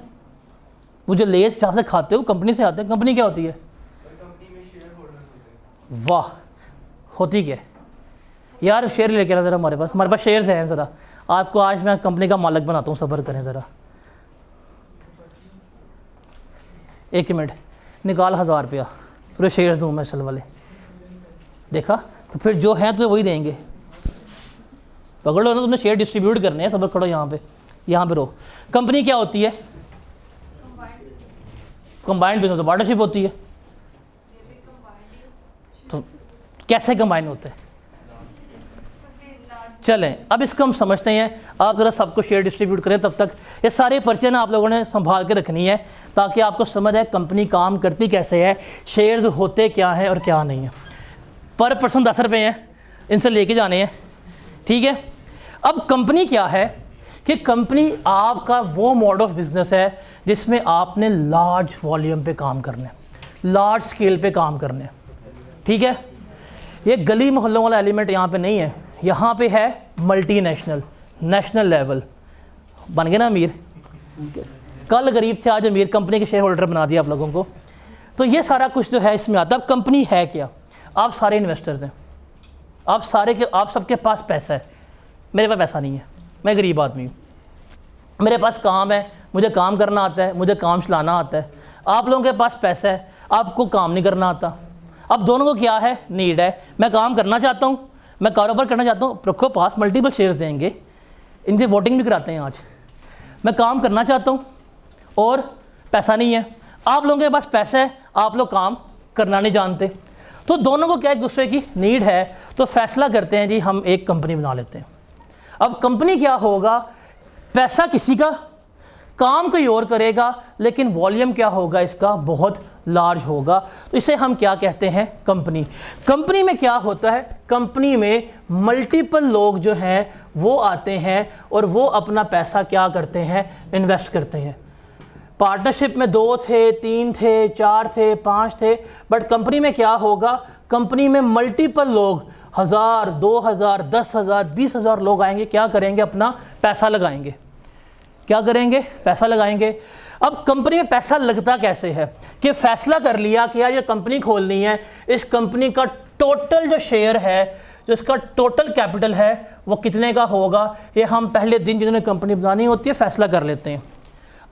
वो जो लेस जहाँ से खाते हो कंपनी से आते हैं। कंपनी क्या होती है? कंपनी में शेयर होल्डर्स होते हैं। वाह, होती क्या है यार? शेयर लेके आना ज़रा हमारे पास शेयर्स हैं ज़रा। आपको आज मैं कंपनी का मालिक बनाता हूँ, सब्र करें ज़रा। 1 मिनट निकाल 1000 रुपया, पूरे शेयर्स दूँ मैं चल वाले। देखा? तो फिर जो है तो वही देंगे। पकड़ लो ना, तुमने शेयर डिस्ट्रीब्यूट करने हैं। सब खड़ो यहाँ पे रहो। कंपनी क्या होती है? कंबाइंड बिजनेस, तो पार्टनरशिप होती है। तो कैसे कंबाइन होते हैं? चलें अब इसको हम समझते हैं। आप ज़रा सबको शेयर डिस्ट्रीब्यूट करें। तब तक ये सारे पर्चे ना आप लोगों ने संभाल के रखनी है, ताकि आपको समझ आए कंपनी काम करती कैसे है, शेयर्स होते क्या हैं और क्या नहीं है। पर पर्सन 10 रुपये हैं, इनसे लेके जाने हैं, ठीक है। अब कंपनी क्या है कि कंपनी आपका वो मोड ऑफ बिजनेस है जिसमें आपने लार्ज वॉल्यूम पे काम करना है, लार्ज स्केल पे काम करना है, ठीक है। ये गली मोहल्लों वाला एलिमेंट यहाँ पे नहीं है, यहाँ पे है मल्टीनेशनल, नेशनल लेवल। बन गए ना अमीर? कल गरीब थे, आज अमीर, कंपनी के शेयर होल्डर बना दिया आप लोगों को। तो ये सारा कुछ जो है इसमें आता है। अब कंपनी है क्या? आप सारे इन्वेस्टर्स हैं, आप सबके पास पैसा है। मेरे पास पैसा नहीं है, मैं गरीब आदमी हूँ। मेरे पास काम है, मुझे काम करना आता है, मुझे काम चलाना आता है। आप लोगों के पास पैसा है, आपको काम नहीं करना आता। अब दोनों को क्या है? नीड है। मैं काम करना चाहता हूँ, मैं कारोबार करना चाहता हूँ, रखो पास मल्टीपल शेयर्स देंगे, इनसे वोटिंग भी कराते हैं आज। मैं काम करना चाहता हूँ और पैसा नहीं है, आप लोगों के पास पैसा है, आप लोग काम करना नहीं जानते, तो दोनों को क्या एक दूसरे की नीड है, तो फैसला करते हैं जी हम एक कंपनी बना लेते हैं। अब कंपनी क्या होगा, पैसा किसी का, काम कोई और करेगा, लेकिन वॉल्यूम क्या होगा इसका, बहुत लार्ज होगा, तो इसे हम क्या कहते हैं, कंपनी। कंपनी में क्या होता है, कंपनी में मल्टीपल लोग जो हैं वो आते हैं और वो अपना पैसा क्या करते हैं, इन्वेस्ट करते हैं। पार्टनरशिप में 2 थे, 3 थे, 4 थे, 5 थे, बट कंपनी में क्या होगा, कंपनी में मल्टीपल लोग 1000, 2000, 10,000, 20,000 लोग आएंगे, क्या करेंगे, अपना पैसा लगाएंगे। क्या करेंगे, पैसा लगाएंगे। अब कंपनी में पैसा लगता कैसे है कि फैसला कर लिया कि यार ये कंपनी खोलनी है, इस कंपनी का टोटल जो शेयर है, जो इसका टोटल कैपिटल है वो कितने का होगा, ये हम पहले दिन जिन्होंने कंपनी बनानी होती है फैसला कर लेते हैं।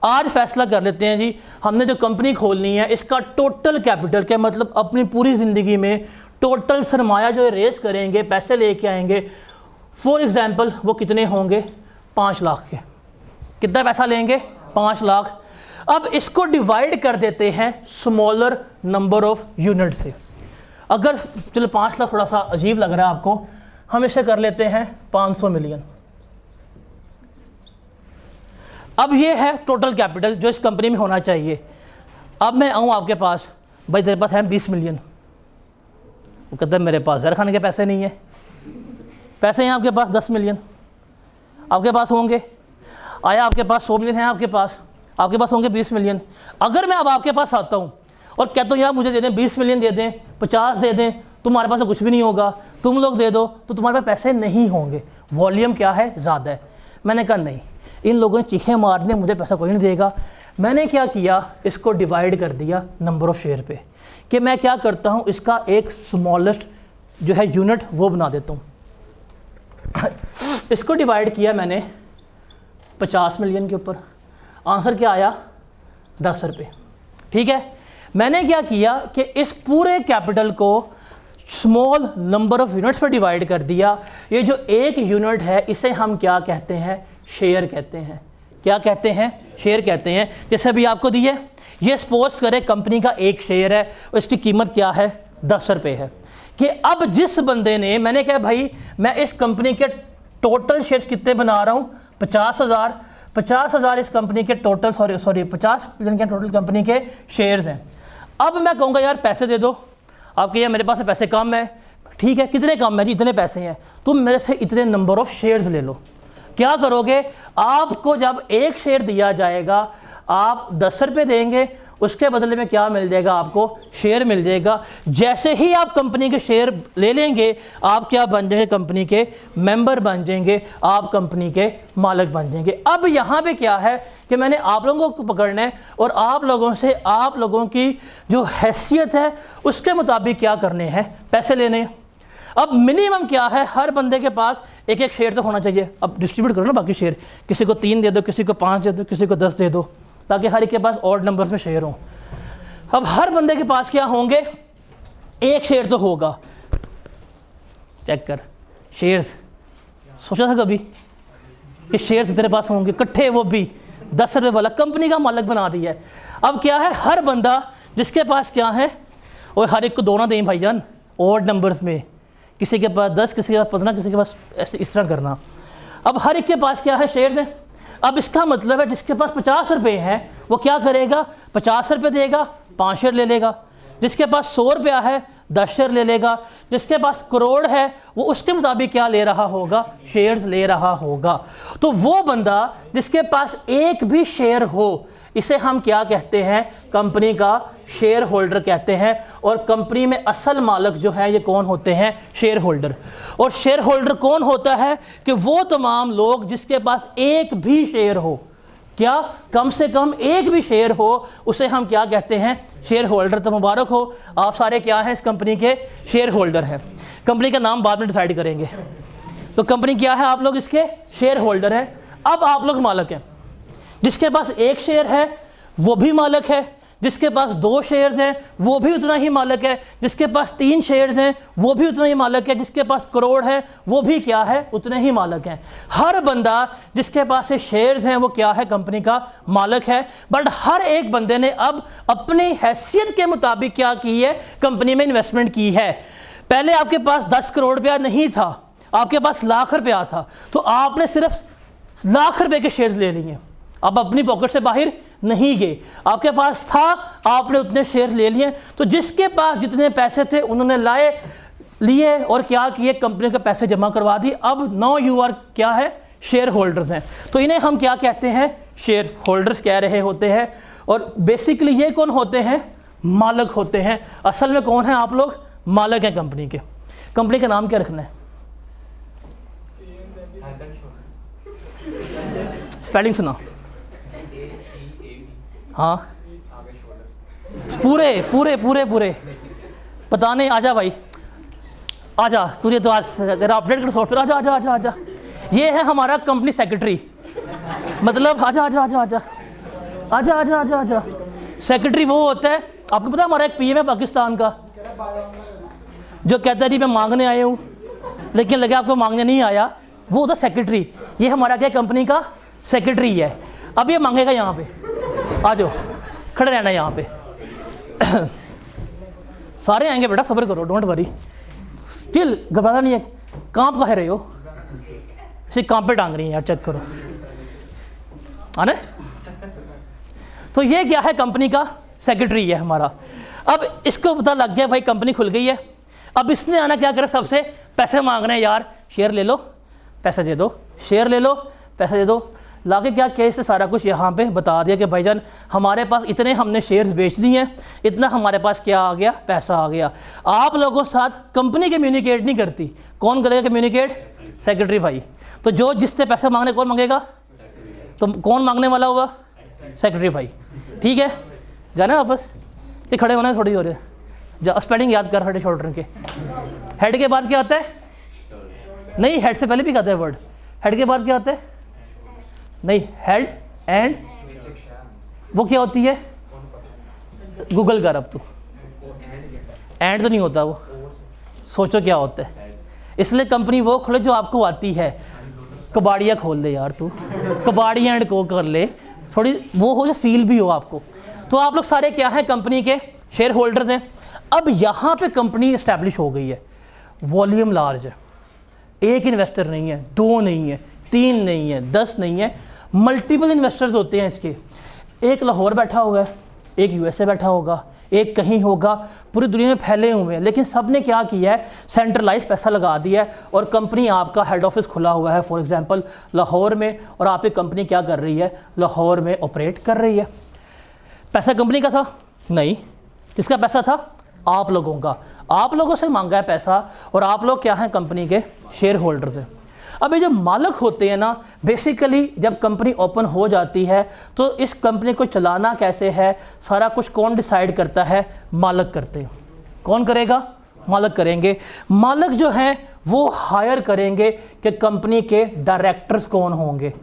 आज फैसला कर लेते हैं जी हमने जो कंपनी खोलनी है इसका टोटल कैपिटल, क्या मतलब अपनी पूरी ज़िंदगी में टोटल सरमाया जो रेस करेंगे, पैसे लेके आएंगे, फॉर एग्जांपल वो कितने होंगे, 5 लाख के। कितना पैसा लेंगे, 5 लाख। अब इसको डिवाइड कर देते हैं स्मॉलर नंबर ऑफ यूनिट से। अगर चलो 5 लाख थोड़ा सा अजीब लग रहा है आपको, हम इसे कर लेते हैं 500 मिलियन। अब ये है टोटल कैपिटल जो इस कंपनी में होना चाहिए। अब मैं आऊँ आपके पास, भाई तेरे पास है 20 मिलियन, वो कहता है मेरे पास ज़हर खाने के पैसे नहीं है। पैसे हैं आपके पास 10 मिलियन, आपके पास होंगे, आया आपके पास 100 मिलियन है, आपके पास होंगे 20 मिलियन। अगर मैं अब आपके पास आता हूँ और कहता हूँ यार मुझे दे दें 20 मिलियन दे दें, 50 दे दें, तुम्हारे पास तो कुछ भी नहीं होगा, तुम लोग दे दो, तो तुम्हारे पास पैसे नहीं होंगे, वॉल्यूम क्या है, ज़्यादा है। मैंने कहा नहीं, इन लोगों ने चीखें मारने, मुझे पैसा कोई नहीं देगा। मैंने क्या किया, इसको डिवाइड कर दिया नंबर ऑफ़ शेयर पे, कि मैं क्या करता हूँ इसका एक स्मॉलेस्ट जो है यूनिट वो बना देता हूँ। इसको डिवाइड किया मैंने 50 मिलियन के ऊपर, आंसर क्या आया, 10 रुपये। ठीक है, मैंने क्या किया कि इस पूरे कैपिटल को स्मॉल नंबर ऑफ यूनिट्स पर डिवाइड कर दिया। ये जो एक यूनिट है इसे हम क्या कहते हैं, शेयर कहते हैं। क्या कहते हैं, शेयर कहते हैं। जैसे अभी आपको दिए, ये सपोज करें कंपनी का एक शेयर है, उसकी कीमत क्या है, 10 रुपये है। कि अब जिस बंदे ने, मैंने कहा भाई मैं इस कंपनी के टोटल शेयर्स कितने बना रहा हूँ, 50,000 इस कंपनी के टोटल, सॉरी 50 मिलियन के टोटल कंपनी के शेयर्स हैं। अब मैं कहूँगा यार पैसे दे दो, आप कहिए मेरे पास पैसे कम है, ठीक है कितने कम है जी, इतने पैसे हैं, तुम मेरे से इतने नंबर ऑफ शेयर्स ले लो। क्या करोगे, आपको जब एक शेयर दिया जाएगा आप 10 रुपये देंगे, उसके बदले में क्या मिल जाएगा, आपको शेयर मिल जाएगा। जैसे ही आप कंपनी के शेयर ले लेंगे, आप क्या बन जाएंगे, कंपनी के मेंबर बन जाएंगे, आप कंपनी के मालिक बन जाएंगे। अब यहाँ पे क्या है कि मैंने आप लोगों को पकड़ना है और आप लोगों से आप लोगों की जो हैसियत है उसके मुताबिक क्या करने हैं, पैसे लेने हैं। अब मिनिमम क्या है, हर बंदे के पास एक एक शेयर तो होना चाहिए। अब डिस्ट्रीब्यूट करो ना बाकी शेयर, किसी को 3 दे दो, किसी को 5 दे दो, किसी को 10 दे दो, ताकि हर एक के पास ऑड नंबर्स में शेयर हो। अब हर बंदे के पास क्या होंगे, एक शेयर तो होगा। चेक कर शेयर्स, सोचा था कभी कि शेयर्स तेरे पास होंगे इकट्ठे, वो भी 10 रुपये वाला, कंपनी का मालिक बना दिया है। अब क्या है, हर बंदा जिसके पास क्या है, और हर एक को दो ना दें भाईजान, ऑड नंबर्स में, किसी के पास 10, किसी के पास 15, किसी के पास ऐसे इस तरह करना। अब हर एक के पास क्या है, शेयर्स हैं। अब इसका मतलब है जिसके पास 50 रुपये हैं वो क्या करेगा, 50 रुपये देगा, 5 शेयर ले लेगा। जिसके पास 100 रुपया है 10 शेयर ले लेगा। जिसके पास करोड़ है वो उसके मुताबिक क्या ले रहा होगा, शेयर्स ले रहा होगा। तो वो बंदा जिसके पास एक भी शेयर हो, इसे हम क्या कहते हैं, कंपनी का शेयर होल्डर कहते हैं। और कंपनी में असल मालिक जो है ये कौन होते हैं, शेयर होल्डर। और शेयर होल्डर कौन होता है कि वो तमाम लोग जिसके पास एक भी शेयर हो, क्या कम से कम एक भी शेयर हो, उसे हम क्या कहते हैं, शेयर होल्डर। तो मुबारक हो, आप सारे क्या हैं, इस कंपनी के शेयर होल्डर हैं। कंपनी का नाम बाद में डिसाइड करेंगे। तो कंपनी क्या है, आप लोग इसके शेयर होल्डर हैं। अब आप लोग मालिक हैं। जिसके पास एक शेयर है वो भी मालिक है, जिसके पास 2 शेयर्स हैं वो भी उतना ही मालिक है, जिसके पास 3 शेयर्स हैं वो भी उतना ही मालिक है, जिसके पास करोड़ है वो भी क्या है, उतने ही मालिक हैं। हर बंदा जिसके पास ये शेयर्स हैं वो क्या है, कंपनी का मालिक है। बट हर एक बंदे ने अब अपनी हैसियत के मुताबिक क्या की है, कंपनी में इन्वेस्टमेंट की है। पहले आपके पास 10 करोड़ रुपया नहीं था, आपके पास लाख रुपया था, तो आपने सिर्फ लाख रुपए के शेयर्स ले लिए। अब अपनी पॉकेट से बाहर नहीं गए, आपके पास था, आपने उतने शेयर ले लिए। तो जिसके पास जितने पैसे थे उन्होंने लिए और क्या किए, कंपनी के पैसे जमा करवा दिए। अब नाउ यू आर क्या है, शेयर होल्डर्स हैं। तो इन्हें हम क्या कहते हैं, शेयर होल्डर्स कह रहे होते हैं। और बेसिकली ये कौन होते हैं, मालिक होते हैं। असल में कौन है आप लोग, मालिक हैं कंपनी के। कंपनी का नाम क्या रखना है, स्पेलिंग सुना, हाँ पूरे पूरे पूरे पूरे पता नहीं। आजा भाई आजा, तुझे तो आज तेरा अपडेट कर सॉफ्टवेयर, आजा आजा आजा आजा। ये है हमारा कंपनी सेक्रेटरी, मतलब आजा आजा आजा आजा आजा आजा आजा आजा। सेक्रेटरी वो होता है, आपको पता है हमारा एक पीएम है पाकिस्तान का, जो कहता है जी मैं मांगने आया हूँ, लेकिन लगे आपको मांगने नहीं आया, वो होता सेक्रेटरी। ये हमारा क्या कंपनी का सेक्रेटरी है। अब ये मांगेगा यहाँ पे, आ जाओ खड़े रहना यहाँ पे। सारे आएंगे बेटा, सब्र करो, डोंट वरी, स्टिल घबराना नहीं है। कांप कह रहे हो, इसे कांप पे टांग रही है यार, चेक करो आने। तो ये क्या है, कंपनी का सेक्रेटरी है हमारा। अब इसको पता लग गया भाई कंपनी खुल गई है। अब इसने आना क्या करे, सबसे पैसे मांग रहे हैं, यार शेयर ले लो पैसे दे दो, शेयर ले लो पैसे दे दो। लाके क्या केस से सारा कुछ यहाँ पे बता दिया कि भाईजान हमारे पास इतने हमने शेयर्स बेच दिए हैं, इतना हमारे पास क्या आ गया, पैसा आ गया। आप लोगों के साथ कंपनी कम्युनिकेट नहीं करती, कौन करेगा कम्युनिकेट, सेक्रेटरी भाई। तो जो जिससे पैसे मांगने कौन मांगेगा, तो कौन मांगने वाला होगा, सेक्रेटरी भाई। ठीक है, जाना वापस कि खड़े होना है थोड़ी देर, जा स्पेलिंग याद कर हेड शोल्डर के। हेड के बाद क्या आता है, नहीं हेड से पहले भी कहते हैं वर्ड, हेड के बाद क्या होता है, नहीं हेड एंड वो क्या होती है, गूगल कर अब तू, एंड तो नहीं होता वो, सोचो क्या होता है। इसलिए कंपनी वो खोले जो आपको आती है। कबाड़िया खोल दे यार तू, कबाड़ी एंड को कर ले, थोड़ी वो हो जो फील भी हो आपको। तो आप लोग सारे क्या हैं, कंपनी के शेयर होल्डर्स हैं। अब यहाँ पे कंपनी इस्टेब्लिश हो गई है, वॉल्यूम लार्ज है, एक इन्वेस्टर नहीं है, 2 नहीं है, 3 नहीं है, 10 नहीं है, मल्टीपल इन्वेस्टर्स होते हैं इसके। एक लाहौर बैठा हुआ है, एक यूएसए बैठा होगा, एक कहीं होगा, पूरी दुनिया में फैले हुए हैं, लेकिन सब ने क्या किया है, सेंट्रलाइज पैसा लगा दिया है। और कंपनी आपका हेड ऑफिस खुला हुआ है फॉर एग्जांपल लाहौर में, और आपकी कंपनी क्या कर रही है, लाहौर में ऑपरेट कर रही है। पैसा कंपनी का था नहीं, किसका पैसा था, आप लोगों का। आप लोगों से मांगा है पैसा, और आप लोग क्या हैं, कंपनी के शेयर होल्डर्स हैं। अब ये जो मालिक होते हैं ना, बेसिकली जब कंपनी ओपन हो जाती है तो इस कंपनी को चलाना कैसे है, सारा कुछ कौन डिसाइड करता है, मालिक करते हैं। कौन करेगा, मालिक करेंगे। मालिक जो हैं वो हायर करेंगे कि कंपनी के डायरेक्टर्स कौन होंगे,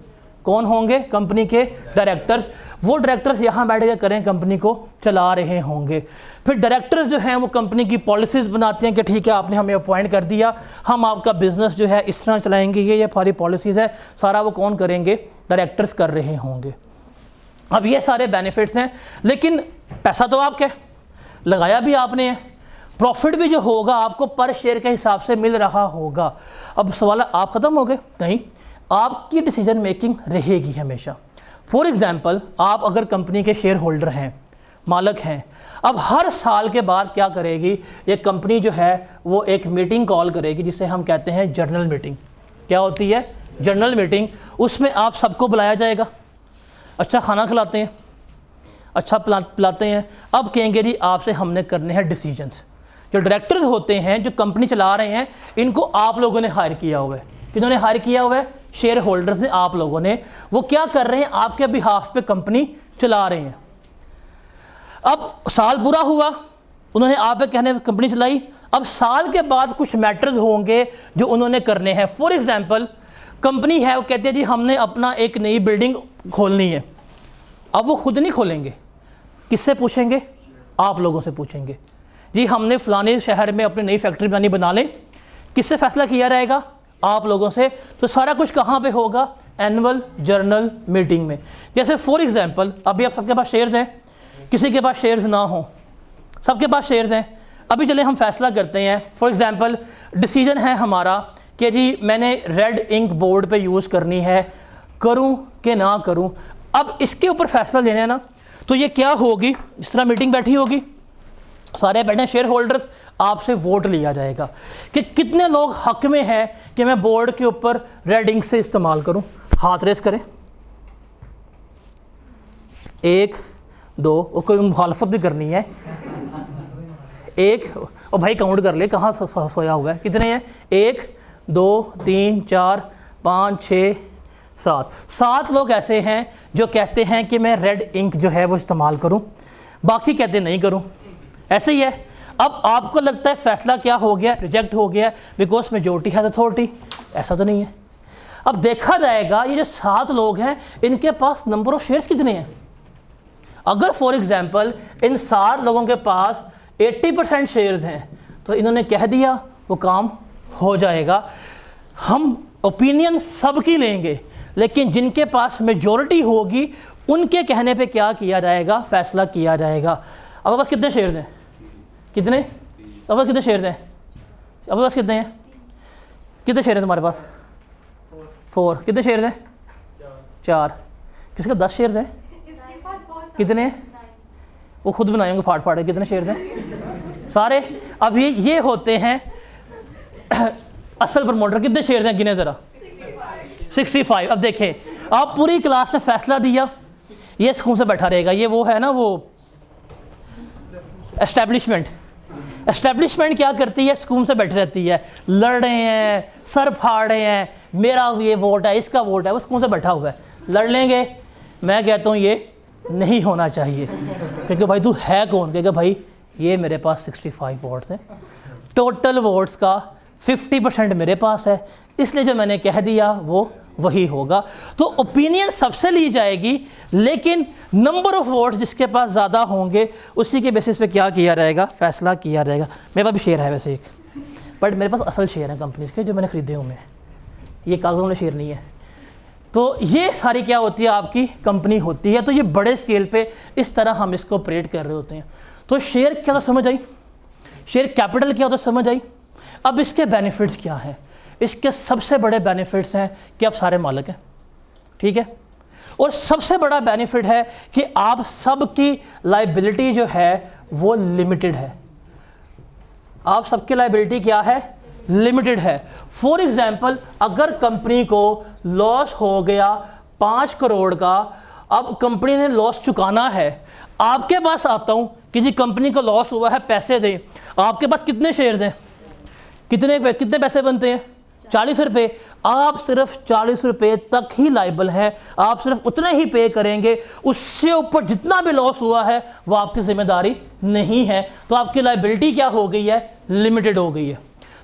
कौन होंगे, कंपनी के डायरेक्टर्स। वो डायरेक्टर्स यहाँ बैठ के करें, कंपनी को चला रहे होंगे। फिर डायरेक्टर्स जो हैं वो कंपनी की पॉलिसीज़ बनाते हैं कि ठीक है आपने हमें अपॉइंट कर दिया, हम आपका बिजनेस जो है इस तरह चलाएंगे, ये सारी पॉलिसीज़ है, सारा वो कौन करेंगे, डायरेक्टर्स कर रहे होंगे। अब ये सारे बेनिफिट्स हैं, लेकिन पैसा तो आपके लगाया भी आपने है, प्रॉफिट भी जो होगा आपको पर शेयर के हिसाब से मिल रहा होगा। अब सवाल, आप ख़त्म हो गए, नहीं, आपकी डिसीजन मेकिंग रहेगी हमेशा। फॉर एग्जांपल, आप अगर कंपनी के शेयर होल्डर हैं, मालिक हैं, अब हर साल के बाद क्या करेगी ये कंपनी जो है, वो एक मीटिंग कॉल करेगी जिसे हम कहते हैं जर्नल मीटिंग। क्या होती है, जर्नल मीटिंग। उसमें आप सबको बुलाया जाएगा, अच्छा खाना खिलाते हैं, अच्छा पिलाते हैं। अब कहेंगे जी आपसे हमने करने हैं डिसीजंस। जो डायरेक्टर्स होते हैं, जो कंपनी चला रहे हैं, इनको आप लोगों ने हायर किया हुआ है। किन्होंने हायर किया हुआ है, शेयर होल्डर्स ने, आप लोगों ने। वो क्या कर रहे हैं, आपके बिहाफ पे कंपनी चला रहे हैं। अब साल पूरा हुआ, उन्होंने आप पे कहने कंपनी चलाई। अब साल के बाद कुछ मैटर्स होंगे जो उन्होंने करने हैं। फॉर एग्जांपल, कंपनी है, वो कहते हैं जी हमने अपना एक नई बिल्डिंग खोलनी है। अब वो खुद नहीं खोलेंगे, किससे पूछेंगे? आप लोगों से पूछेंगे। जी हमने फ़लाने शहर में अपनी नई फैक्ट्री बनानी, बना लें, किससे फ़ैसला किया रहेगा? आप लोगों से। तो सारा कुछ कहाँ पे होगा? एनुअल जनरल मीटिंग में। जैसे फॉर एग्जांपल अभी आप सबके पास शेयर्स हैं, किसी के पास शेयर्स ना हो, सबके पास शेयर्स हैं। अभी चले हम फैसला करते हैं, फॉर एग्जांपल डिसीजन है हमारा कि जी मैंने रेड इंक बोर्ड पे यूज़ करनी है, करूं कि ना करूं। अब इसके ऊपर फैसला लेना है ना, तो ये क्या होगी, जिस तरह मीटिंग बैठी होगी, सारे बैठे शेयर होल्डर्स, आपसे वोट लिया जाएगा कि कितने लोग हक में हैं कि मैं बोर्ड के ऊपर रेड इंक से इस्तेमाल करूं। हाथ रेस करें, 1 2, और कोई मुखालफत भी करनी है, 1, और भाई काउंट कर ले कहाँ सोया हुआ है, कितने हैं? 1 2 3 4 5 6 7 लोग ऐसे हैं जो कहते हैं कि मैं रेड इंक जो है वो इस्तेमाल करूं, बाकी कहते नहीं करूं। ऐसे ही है। अब आपको लगता है फैसला क्या हो गया? रिजेक्ट हो गया बिकॉज मेजोरिटी हैज अथॉरिटी। ऐसा तो नहीं है। अब देखा जाएगा ये जो 7 लोग हैं इनके पास नंबर ऑफ शेयर्स कितने हैं। अगर फॉर एग्जांपल इन 7 लोगों के पास 80% शेयर्स हैं तो इन्होंने कह दिया वो काम हो जाएगा। हम ओपिनियन सबकी लेंगे, लेकिन जिनके पास मेजॉरिटी होगी उनके कहने पे क्या किया जाएगा? फैसला किया जाएगा। अब बस कितने शेयर्स हैं? कितने? अब बस कितने शेयर्स हैं? अब बस कितने हैं? कितने शेयर हैं तुम्हारे पास? 4। कितने शेयर्स हैं? 4। किसके 10 शेयर्स हैं? कितने? वो खुद बनाएंगे फाड़ फाड़। कितने शेयर्स हैं? सारे। अब ये होते हैं असल प्रमोटर। कितने शेयर्स हैं गिने ज़रा? 65। अब देखें, आप पूरी क्लास ने फैसला दिया, ये सुकून से बैठा रहेगा। ये वो है ना, वो एस्टेब्लिशमेंट क्या करती है? सुकून से बैठी रहती है, लड़ रहे हैं, सर फाड़ रहे हैं, मेरा ये वोट है, इसका वोट है, वो सुकून से बैठा हुआ है, लड़ लेंगे। मैं कहता हूँ ये नहीं होना चाहिए, क्योंकि भाई तू है कौन? कहेगा भाई ये मेरे पास 65 वोट्स हैं, टोटल वोट्स का 50% मेरे पास है, इसलिए जो मैंने कह दिया वो वही होगा। तो ओपिनियन सबसे ली जाएगी, लेकिन नंबर ऑफ वोट्स जिसके पास ज़्यादा होंगे उसी के बेसिस पे क्या किया जाएगा? फैसला किया जाएगा। मेरे पास भी शेयर है वैसे एक, बट मेरे पास असल शेयर है कंपनीज के जो मैंने ख़रीदे हुए हैं, ये कागज़ों में शेयर नहीं है। तो ये सारी क्या होती है? आपकी कंपनी होती है। तो ये बड़े स्केल पे इस तरह हम इसको ऑपरेट कर रहे होते हैं। तो शेयर क्या तो समझ आई, शेयर कैपिटल क्या होता है समझ आई। अब इसके बेनिफिट्स क्या हैं? इसके सबसे बड़े बेनिफिट्स हैं कि आप सारे मालिक हैं, ठीक है। और सबसे बड़ा बेनिफिट है कि आप सबकी लायबिलिटी जो है वो लिमिटेड है। आप सबकी लायबिलिटी क्या है? लिमिटेड है। फॉर एग्जांपल अगर कंपनी को लॉस हो गया 5 करोड़ का, अब कंपनी ने लॉस चुकाना है, आपके पास आता हूं कि जी कंपनी को लॉस हुआ है, पैसे दें। आपके पास कितने शेयर्स हैं? कितने पैसे बनते हैं? 40 रुपये। आप सिर्फ 40 रुपये तक ही लाइबल है, आप सिर्फ उतने ही पे करेंगे, उससे ऊपर जितना भी लॉस हुआ है वो आपकी जिम्मेदारी नहीं है। तो आपकी लाइबिलिटी क्या हो गई है? लिमिटेड हो गई है।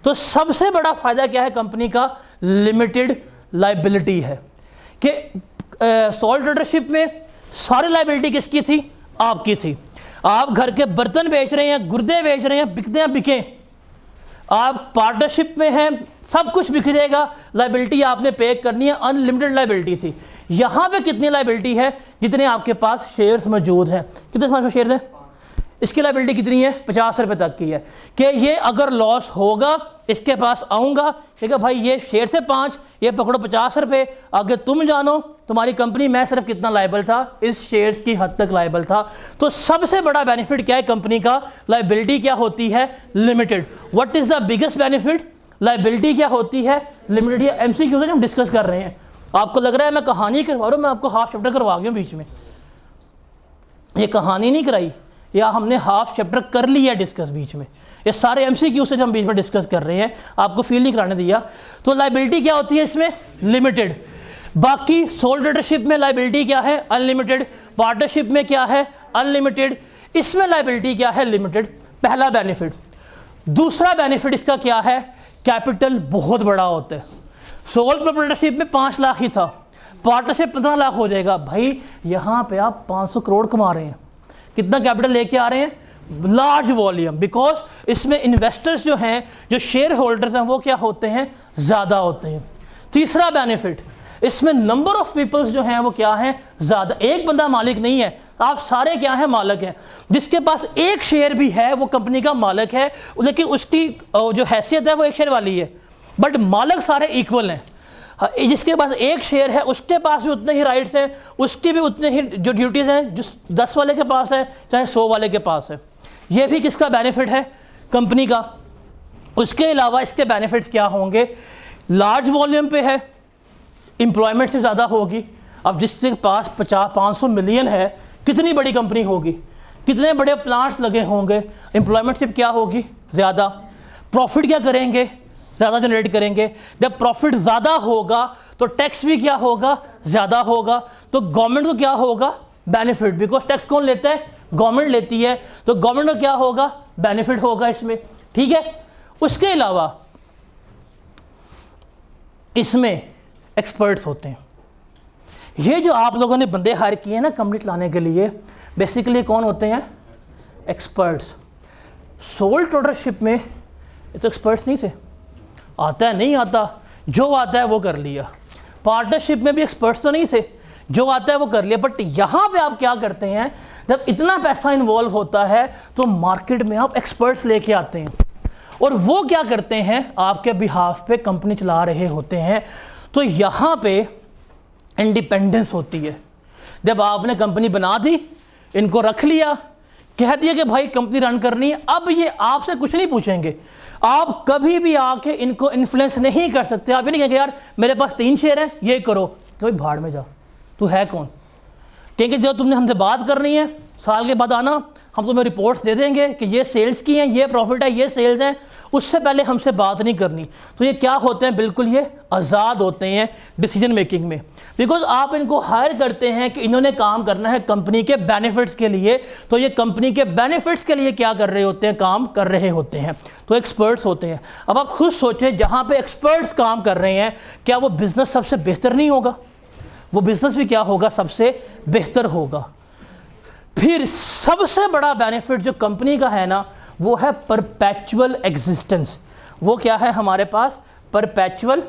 तो सबसे बड़ा फायदा क्या है कंपनी का? लिमिटेड लाइबिलिटी है। कि सोल ट्रेडरशिप में सारी लाइबिलिटी किसकी थी? आपकी थी। आप घर के बर्तन बेच रहे हैं, गुर्दे बेच रहे हैं, बिकते हैं बिकें। आप पार्टनरशिप में हैं, सब कुछ बिक जाएगा, लाइबिलिटी आपने पे करनी है, अनलिमिटेड लाइबिलिटी थी। यहाँ पे कितनी लाइबिलिटी है? जितने आपके पास शेयर्स मौजूद हैं। कितने पास शेयर्स हैं? इसकी लाइबिलिटी कितनी है? 50 रुपये तक की है। कि ये अगर लॉस होगा इसके पास आऊँगा, ठीक है भाई ये शेयर से 5, ये पकड़ो 50 रुपये, आगे तुम जानो तुम्हारी कंपनी, मैं सिर्फ कितना लायबल था? इस शेयर्स की हद तक लायबल था। तो सबसे बड़ा बेनिफिट क्या है कंपनी का? लायबिलिटी क्या होती है? Limited. What is the biggest benefit? Liability क्या होती है? लिमिटेड। ये एमसीक्यू से हम डिस्कस कर रहे हैं। आपको लग रहा है मैं कहानी करवा रहा हूँ, मैं आपको हाफ चैप्टर करवा गया बीच में। ये कहानी नहीं कराई, या हमने हाफ चैप्टर कर लिया डिस्कस बीच में। ये सारे एमसीक्यू से हम बीच में डिस्कस कर रहे हैं, आपको फील नहीं कराने दिया। तो लायबिलिटी क्या होती है इसमें? लिमिटेड। बाकी सोल ट्रेडरशिप में लायबिलिटी क्या है? अनलिमिटेड। पार्टनरशिप में क्या है? अनलिमिटेड। इसमें लायबिलिटी क्या है? लिमिटेड। पहला बेनिफिट। दूसरा बेनिफिट इसका क्या है? कैपिटल बहुत बड़ा होता है। सोल प्रोप्राइटरशिप में 5 लाख ही था, पार्टनरशिप 15 लाख हो जाएगा। भाई यहाँ पे आप 500 करोड़ कमा रहे हैं, कितना कैपिटल लेके आ रहे हैं? लार्ज वॉल्यूम, बिकॉज इसमें इन्वेस्टर्स जो हैं, जो शेयर होल्डर्स हैं, वो क्या होते हैं? ज़्यादा होते हैं। तीसरा बेनिफिट, इसमें नंबर ऑफ पीपल्स जो हैं वो क्या हैं? ज़्यादा। एक बंदा मालिक नहीं है, आप सारे क्या हैं? मालिक हैं। जिसके पास एक शेयर भी है वो कंपनी का मालिक है, लेकिन उसकी जो हैसियत है वो एक शेयर वाली है, बट मालिक सारे इक्वल हैं। जिसके पास एक शेयर है उसके पास भी उतने ही राइट्स हैं, उसकी भी उतने ही जो ड्यूटीज़ हैं जो 10 वाले के पास है चाहे 100 वाले के पास है। ये भी किसका बेनिफिट है? कंपनी का। उसके अलावा इसके बेनिफिट्स क्या होंगे? लार्ज वॉल्यूम पे है, एम्प्लॉयमेंट से ज़्यादा होगी। अब जिसके पास 500 मिलियन है, कितनी बड़ी कंपनी होगी, कितने बड़े प्लांट्स लगे होंगे, एम्प्लॉयमेंटशिप क्या होगी? ज़्यादा। प्रॉफिट क्या करेंगे? ज़्यादा जनरेट करेंगे। जब प्रॉफिट ज़्यादा होगा तो टैक्स भी क्या होगा? ज़्यादा होगा। तो गवर्नमेंट को क्या होगा? बेनिफिट, बिकॉज टैक्स कौन लेता है? गवर्नमेंट लेती है, तो गवर्नमेंट को क्या होगा? बेनिफिट होगा इसमें। ठीक है। उसके अलावा इसमें एक्सपर्ट्स होते हैं। ये जो आप लोगों ने बंदे हायर किए हैं ना कंपनी चलाने के लिए, बेसिकली कौन होते हैं? एक्सपर्ट्स। सोल ट्रेडरशिप में ये तो एक्सपर्ट्स नहीं थे, आता है नहीं आता, जो आता है वो कर लिया। पार्टनरशिप में भी एक्सपर्ट्स तो नहीं थे, जो आता है वो कर लिया। बट यहाँ पे आप क्या करते हैं? जब इतना पैसा इन्वॉल्व होता है तो मार्केट में आप एक्सपर्ट्स लेके आते हैं, और वो क्या करते हैं? आपके बिहाफ पे कंपनी चला रहे होते हैं। तो यहाँ पे इंडिपेंडेंस होती है। जब आपने कंपनी बना दी, इनको रख लिया, कह दिया कि भाई कंपनी रन करनी है, अब ये आपसे कुछ नहीं पूछेंगे। आप कभी भी आके इनको इन्फ्लुएंस नहीं कर सकते। आप ये नहीं कहेंगे यार मेरे पास 3 शेयर हैं, ये करो, कभी भाड़ में जा, तू है कौन? कहेंगे जो तुमने हमसे बात करनी है साल के बाद आना, हम तुम्हें रिपोर्ट्स दे देंगे कि ये सेल्स की हैं, ये प्रॉफिट है, ये सेल्स हैं, उससे पहले हमसे बात नहीं करनी। तो ये क्या होते हैं? बिल्कुल ये आज़ाद होते हैं डिसीजन मेकिंग में, बिकॉज आप इनको हायर करते हैं कि इन्होंने काम करना है कंपनी के बेनिफिट्स के लिए। तो ये कंपनी के बेनिफिट्स के लिए क्या कर रहे होते हैं? काम कर रहे होते हैं। तो एक्सपर्ट्स होते हैं। अब आप खुद सोचें, जहाँ पे एक्सपर्ट्स काम कर रहे हैं, क्या वो बिज़नेस सबसे बेहतर नहीं होगा? वो बिज़नेस भी क्या होगा? सबसे बेहतर होगा। फिर सबसे बड़ा बेनिफिट जो कंपनी का है ना, वो है परपेचुअल एग्जिस्टेंस। वो क्या है हमारे पास? परपेचुअल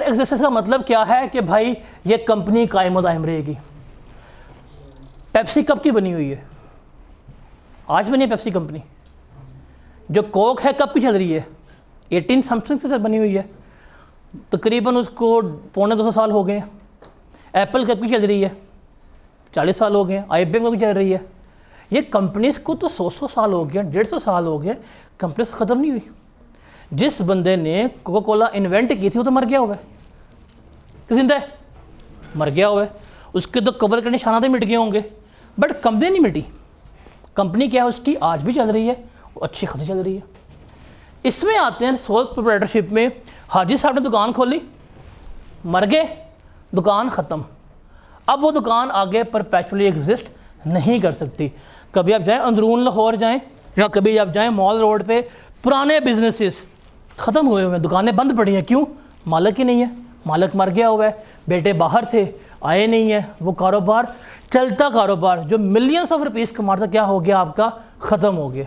एग्जिस्टेंस का मतलब क्या है? कि भाई ये कंपनी कायम दायम रहेगी। पेप्सी कब की बनी हुई है? आज बनी है पेप्सी कंपनी। जो कोक है कब की चल रही है? 18 समथिंग से बनी हुई है, तकरीबन उसको 250 साल हो गए हैं। एप्पल कब की चल रही है? 40 साल हो गए हैं। IBM कब की चल रही है? ये कंपनीज को तो 100 साल हो गए, 150 साल हो गए, कंपनी से ख़त्म नहीं हुई। जिस बंदे ने कोका कोला इन्वेंट की थी वो तो मर गया हुआ है, कि जिंदा है? मर गया हुआ है। उसके तो कब्र के निशानाते मिट गए होंगे, बट कंपनी नहीं मिटी। कंपनी क्या है उसकी? आज भी चल रही है, वो अच्छी खासी चल रही है। इसमें आते हैं सोल प्रोप्राइटरशिप में। हाजी साहब ने दुकान खोली, मर गए, दुकान ख़त्म। अब वो दुकान आगे परपेचुअली एग्जिस्ट नहीं कर सकती। कभी आप जाएं अंदरून लाहौर जाएं, या कभी आप जाएं मॉल रोड पे, पुराने बिजनेसेस ख़त्म हुए हुए हैं, दुकानें बंद पड़ी हैं। क्यों? मालिक ही नहीं है, मालिक मर गया हुआ है, बेटे बाहर थे आए नहीं है। वो कारोबार, चलता कारोबार जो मिलियंस ऑफ रुपीज़ कमाता, क्या हो गया? आपका ख़त्म हो गया।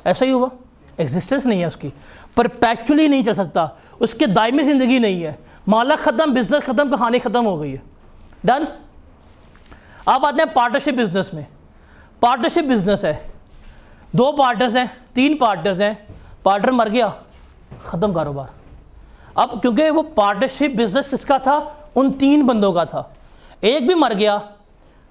ऐसा ही हुआ, एग्जिस्टेंस नहीं है उसकी, परपेचुअली नहीं चल सकता, उसके दायमी ज़िंदगी नहीं है। मालिक ख़त्म, बिजनेस ख़त्म, कहानी ख़त्म हो गई है, डन। आप आते हैं पार्टनरशिप बिजनेस में। पार्टनरशिप बिजनेस है, 2 पार्टनर्स हैं, 3 पार्टनर्स हैं, पार्टनर मर गया, ख़त्म कारोबार। अब क्योंकि वो पार्टनरशिप बिजनेस किसका था? उन 3 बंदों का था। एक भी मर गया,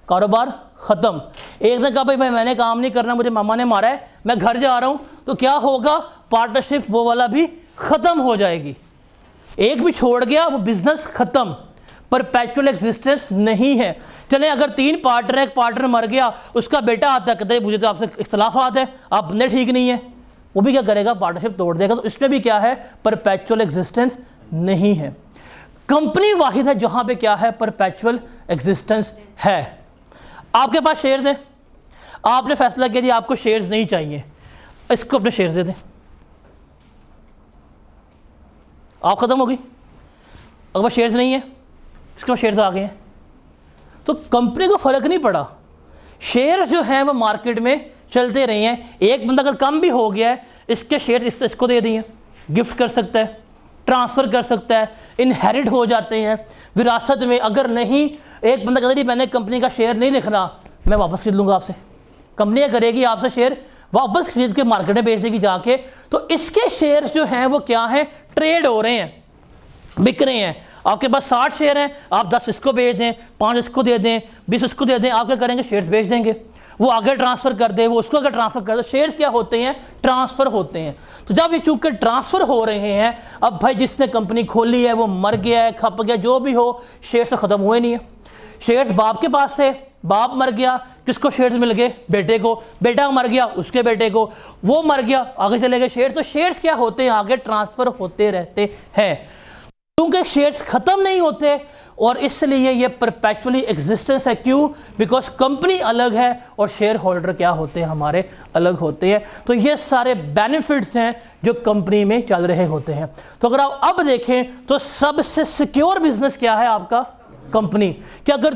कारोबार ख़त्म। एक ने कहा भाई मैंने काम नहीं करना, मुझे मामा ने मारा है, मैं घर जा रहा हूँ, तो क्या होगा? पार्टनरशिप वो वाला भी ख़त्म हो जाएगी। एक भी छोड़ गया, वो बिजनेस ख़त्म, परपेचुअल एग्जिस्टेंस नहीं है। चले अगर 3 पार्टनर है, एक पार्टनर मर गया, उसका बेटा आता है, कहते हैं मुझे तो आपसे इख्तलाफात है, आप बंदे ठीक नहीं है, वो भी क्या करेगा? पार्टनरशिप तोड़ देगा। तो इसमें भी क्या है? परपेचुअल एग्जिस्टेंस नहीं है। कंपनी वाहिद है जहाँ पे क्या है? परपेचुअल एग्जिस्टेंस है। आपके पास शेयर्स हैं, आपने फैसला किया जी आपको शेयर्स नहीं चाहिए, इसको अपने शेयर्स दे दें, आप ख़त्म हो गई। अगर शेयर्स नहीं है, इसके बाद शेयर्स आ गए हैं। तो कंपनी को फ़र्क नहीं पड़ा, शेयर्स जो हैं वो मार्केट में चलते रहे हैं। एक बंदा अगर कम भी हो गया है, इसके शेयर्स इसको दे दिए, गिफ्ट कर सकता है, ट्रांसफ़र कर सकता है, इनहेरिट हो जाते हैं विरासत में। अगर नहीं, एक बंदा कहता नहीं मैंने कंपनी का शेयर नहीं लिखना, मैं वापस खरीद लूँगा आपसे, कंपनी करेगी आपसे शेयर वापस खरीद के मार्केट में बेच देगी जाके। तो इसके शेयर्स जो हैं वो क्या हैं, ट्रेड हो रहे हैं, बिक रहे हैं। आपके पास 60 शेयर हैं, आप 10 इसको बेच दें, 5 इसको दे दें, 20 इसको दे दें, आप क्या करेंगे, शेयर्स बेच देंगे, वो आगे ट्रांसफ़र कर दे, वो उसको अगर ट्रांसफ़र कर दे। शेयर्स क्या होते हैं, ट्रांसफ़र होते हैं। तो जब ये चूंकि ट्रांसफ़र हो रहे हैं, अब भाई जिसने कंपनी खोली है वो मर गया है, खप गया, जो भी हो, शेयर्स तो ख़त्म हुए नहीं है। शेयर्स बाप के पास थे, बाप मर गया, किसको शेयर्स मिल गए, बेटे को, बेटा मर गया उसके बेटे को, वो मर गया, आगे चले गए शेयर्स। तो शेयर्स क्या होते हैं, आगे ट्रांसफ़र होते रहते हैं, क्योंकि शेयर्स ख़त्म नहीं होते और इसलिए ये परपेचुअली एग्जिस्टेंस है। क्यों, बिकॉज कंपनी अलग है और शेयर होल्डर क्या होते हैं, हमारे अलग होते हैं। तो ये सारे बेनिफिट्स हैं जो कंपनी में चल रहे होते हैं। तो अगर आप अब देखें तो सबसे सिक्योर बिजनेस क्या है आपका, कंपनी। कि अगर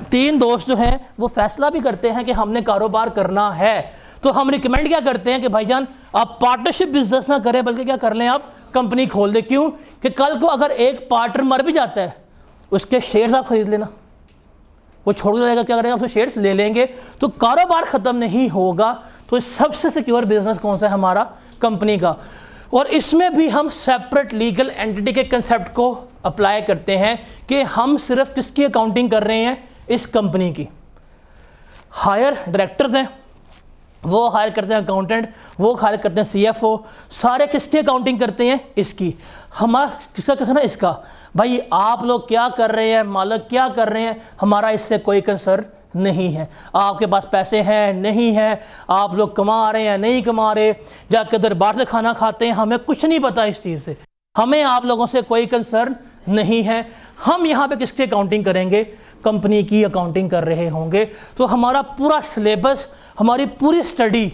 3 दोस्त जो हैं वो फैसला भी करते हैं कि हमने कारोबार करना है, तो हम रिकमेंड क्या करते हैं कि भाईजान आप पार्टनरशिप बिजनेस ना करें, बल्कि क्या कर लें, आप कंपनी खोल दें। क्यों, कि कल को अगर एक पार्टनर मर भी जाता है, उसके शेयर्स आप खरीद लेना, वो छोड़ देगा, क्या करेगा, उसके शेयर्स ले लेंगे, तो कारोबार ख़त्म नहीं होगा। तो सबसे सिक्योर बिजनेस कौन सा है, हमारा कंपनी का। और इसमें भी हम सेपरेट लीगल एंटिटी के कंसेप्ट को अप्लाई करते हैं कि हम सिर्फ किसकी अकाउंटिंग कर रहे हैं, इस कंपनी की। हायर डायरेक्टर्स हैं, वो हायर करते हैं अकाउंटेंट, वो हायर करते हैं CFO, सारे किसकी अकाउंटिंग करते हैं, इसकी। हमारा किसका कैसा ना, इसका। भाई आप लोग क्या कर रहे हैं, मालिक क्या कर रहे हैं, हमारा इससे कोई कंसर्न नहीं है। आपके पास पैसे हैं नहीं है, आप लोग कमा रहे हैं नहीं कमा रहे, जाकर दरबार से खाना खाते हैं, हमें कुछ नहीं पता इस चीज़ से, हमें आप लोगों से कोई कंसर्न नहीं है। हम यहाँ पे किसकी अकाउंटिंग करेंगे, कंपनी की अकाउंटिंग कर रहे होंगे। तो हमारा पूरा सिलेबस, हमारी पूरी स्टडी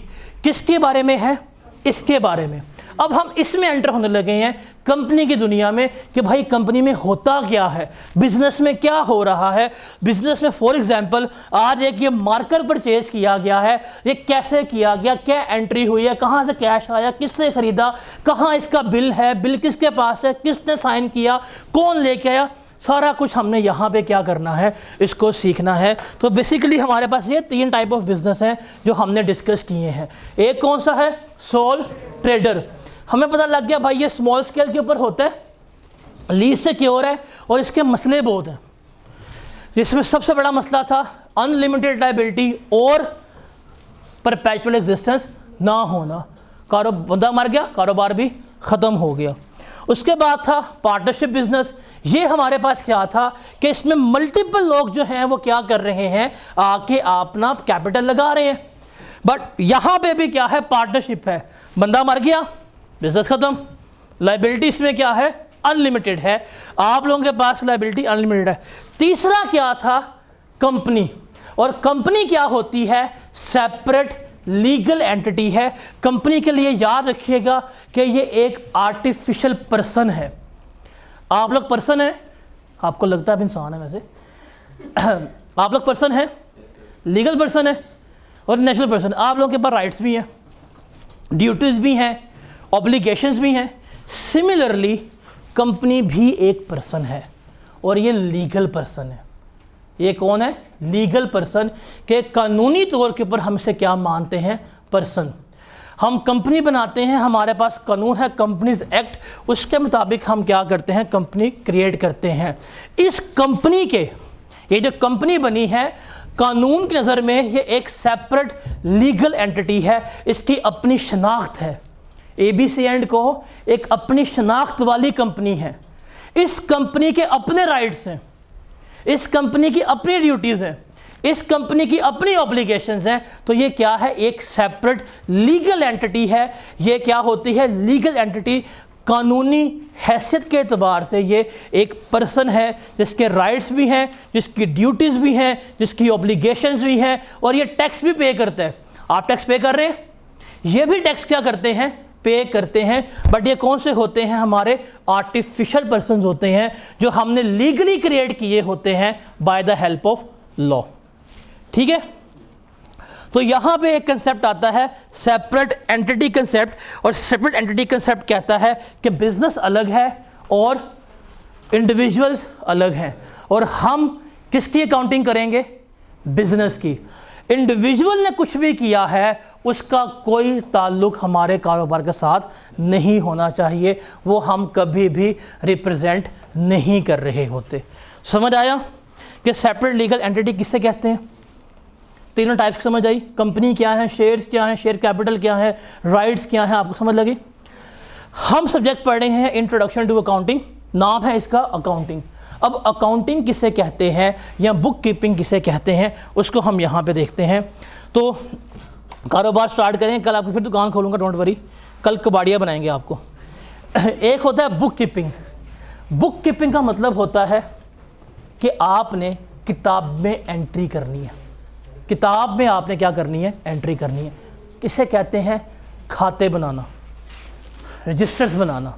किसके बारे में है, इसके बारे में। अब हम इसमें एंटर होने लगे हैं कंपनी की दुनिया में कि भाई कंपनी में होता क्या है, बिजनेस में क्या हो रहा है। बिजनेस में फॉर एग्जांपल आज एक ये मार्कर परचेज किया गया है, ये कैसे किया गया, क्या एंट्री हुई है, कहाँ से कैश आया, किससे खरीदा, कहाँ इसका बिल है, बिल किसके पास है, किसने साइन किया, कौन लेके आया, सारा कुछ हमने यहाँ पे क्या करना है, इसको सीखना है। तो बेसिकली हमारे पास ये 3 टाइप ऑफ बिजनेस हैं जो हमने डिस्कस किए हैं। एक कौन सा है, सोल ट्रेडर। हमें पता लग गया भाई ये स्मॉल स्केल के ऊपर होता है, लीज सिक्योर है और इसके मसले बहुत हैं। इसमें सबसे बड़ा मसला था अनलिमिटेड लायबिलिटी और परपेचुअल एग्जिस्टेंस ना होना। बंदा मर गया, कारोबार भी ख़त्म हो गया। उसके बाद था पार्टनरशिप बिजनेस। ये हमारे पास क्या था कि इसमें मल्टीपल लोग जो हैं वो क्या कर रहे हैं, आके अपना कैपिटल लगा रहे हैं। बट यहाँ पे भी क्या है, पार्टनरशिप है। बंदा मर गया, बिजनेस खत्म, लायबिलिटीज में क्या है, अनलिमिटेड है। आप लोगों के पास लायबिलिटी अनलिमिटेड है। तीसरा क्या था, कंपनी। और कंपनी क्या होती है, सेपरेट लीगल एंटिटी है। कंपनी के लिए याद रखिएगा कि ये एक आर्टिफिशियल पर्सन है। आप लोग पर्सन हैं, आपको लगता है आप इंसान है, वैसे आप लोग पर्सन हैं, लीगल पर्सन है और नेचुरल पर्सन। आप लोगों के पास राइट्स भी हैं, ड्यूटीज भी हैं, ऑब्लिगेशंस भी हैं। सिमिलरली कंपनी भी एक पर्सन है और ये लीगल पर्सन है। ये कौन है, लीगल पर्सन के कानूनी तौर के ऊपर हम इसे क्या मानते हैं, पर्सन। हम कंपनी बनाते हैं, हमारे पास कानून है कंपनीज एक्ट, उसके मुताबिक हम क्या करते हैं, कंपनी क्रिएट करते हैं। इस कंपनी के, ये जो कंपनी बनी है, कानून की नज़र में ये एक सेपरेट लीगल एंटिटी है, इसकी अपनी शनाख्त है। ABC एंड को एक अपनी शनाख्त वाली कंपनी है। इस कंपनी के अपने राइट्स हैं, इस कंपनी की अपनी ड्यूटीज़ हैं, इस कंपनी की अपनी ऑब्लिगेशंस हैं। तो ये क्या है, एक सेपरेट लीगल एंटिटी है। ये क्या होती है, लीगल एंटिटी। कानूनी हैसियत के एतबार से ये एक पर्सन है जिसके राइट्स भी हैं, जिसकी ड्यूटीज़ भी हैं, जिसकी ऑब्लिगेशंस भी हैं और ये टैक्स भी पे करता है। आप टैक्स पे कर रहे हैं, ये भी टैक्स क्या करते हैं, पे करते हैं, बट ये कौन से होते हैं? हमारे आर्टिफिशियल पर्सन होते हैं जो हमने लीगली क्रिएट किए होते हैं by the help of law. ठीक है, तो यहां पे एक कंसेप्ट आता है सेपरेट एंटिटी कंसेप्ट, और सेपरेट एंटिटी कंसेप्ट कहता है कि बिजनेस अलग है और इंडिविजुअल्स अलग हैं, और हम किसकी अकाउंटिंग करेंगे? बिजनेस की। इंडिविजुअल ने कुछ भी किया है उसका कोई ताल्लुक हमारे कारोबार के साथ नहीं होना चाहिए, वो हम कभी भी रिप्रेजेंट नहीं कर रहे होते। समझ आया कि सेपरेट लीगल एंटिटी किसे कहते हैं? तीनों टाइप्स की समझ आई। कंपनी क्या है, शेयर्स क्या है, शेयर कैपिटल क्या है, राइट्स क्या है, आपको समझ लगी। हम सब्जेक्ट पढ़ रहे हैं इंट्रोडक्शन टू अकाउंटिंग, नाम है इसका अकाउंटिंग। अब अकाउंटिंग किसे कहते हैं या बुक कीपिंग किसे कहते हैं उसको हम यहाँ पे देखते हैं। तो कारोबार स्टार्ट करें, कल आपकी फिर दुकान खोलूँगा, डोंट वरी, कल कबाड़िया बनाएंगे आपको। एक होता है बुक कीपिंग। बुक कीपिंग का मतलब होता है कि आपने किताब में एंट्री करनी है। किताब में आपने क्या करनी है? एंट्री करनी है। किसे कहते हैं? खाते बनाना, रजिस्टर्स बनाना।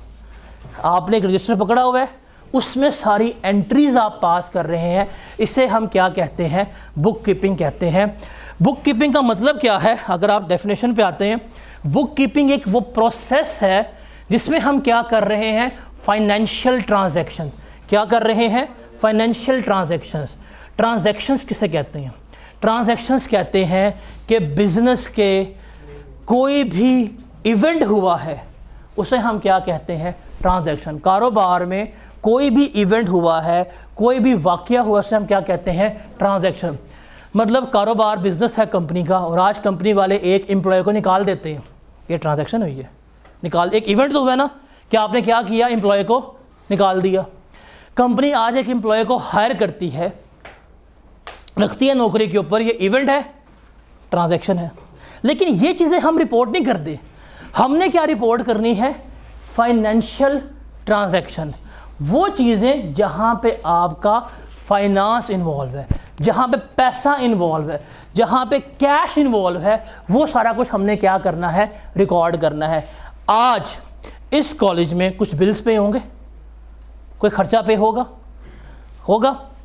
आपने एक रजिस्टर पकड़ा हुआ है, उसमें सारी एंट्रीज आप पास कर रहे हैं, इसे हम क्या कहते हैं? बुक कीपिंग कहते हैं। बुक कीपिंग का मतलब क्या है? अगर आप डेफिनेशन पे आते हैं, बुक कीपिंग एक वो प्रोसेस है जिसमें हम क्या कर रहे हैं? Financial transaction. क्या कर रहे हैं? Financial transactions. ट्रांजैक्शंस किसे कहते हैं? ट्रांजैक्शंस कहते हैं कि बिजनेस के कोई भी इवेंट हुआ है उसे हम क्या कहते हैं? ट्रांजैक्शन। कारोबार में कोई भी इवेंट हुआ है, कोई भी वाकया हुआ, उसे हम क्या कहते हैं? ट्रांजैक्शन। मतलब कारोबार बिजनेस है कंपनी का, और आज कंपनी वाले एक एम्प्लॉय को निकाल देते हैं, ये ट्रांजैक्शन हुई है। निकाल, एक इवेंट तो हुआ ना कि आपने क्या किया? एम्प्लॉय को निकाल दिया। कंपनी आज एक एम्प्लॉय को हायर करती है, रखती है नौकरी के ऊपर, ये इवेंट है, ट्रांजैक्शन है। लेकिन ये चीज़ें हम रिपोर्ट नहीं करते। हमने क्या रिपोर्ट करनी है? Financial transaction. वो चीज़ें जहाँ पे आपका फाइनेंस इन्वॉल्व है, जहाँ पे पैसा इन्वॉल्व है, जहाँ पे कैश इन्वॉल्व है, वो सारा कुछ हमने क्या करना है? रिकॉर्ड करना है। आज इस कॉलेज में कुछ बिल्स पे होंगे, कोई खर्चा पे होगा,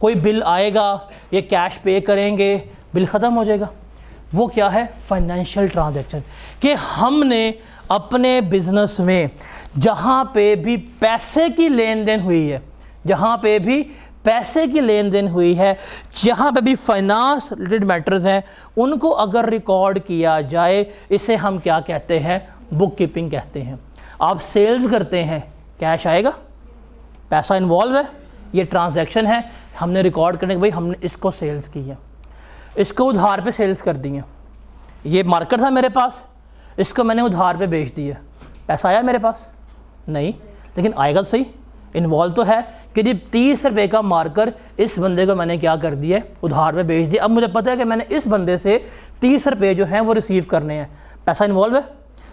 कोई बिल आएगा, ये कैश पे करेंगे, बिल ख़त्म हो जाएगा। वो क्या है? Financial transaction. कि हमने अपने बिजनेस में जहाँ पे भी पैसे की लेन देन हुई है, जहाँ पे भी पैसे की लेन देन हुई है, जहाँ पे भी फाइनेंस रिलेटेड मैटर्स हैं, उनको अगर रिकॉर्ड किया जाए, इसे हम क्या कहते हैं? बुक कीपिंग कहते हैं। आप सेल्स करते हैं, कैश आएगा, पैसा इन्वॉल्व है, ये ट्रांजैक्शन है, हमने रिकॉर्ड करने के भाई हमने इसको सेल्स की है, इसको उधार पे सेल्स कर दी है। ये मार्कर था मेरे पास, इसको मैंने उधार पे बेच दिया, पैसा आया मेरे पास? नहीं, लेकिन आएगा तो सही। इन्वॉल्व तो है कि जी 30 रुपये का मार्कर इस बंदे को मैंने क्या कर दिया? उधार पे बेच दिया। अब मुझे पता है कि मैंने इस बंदे से 30 रुपये जो हैं वो रिसीव करने हैं, पैसा इन्वॉल्व है।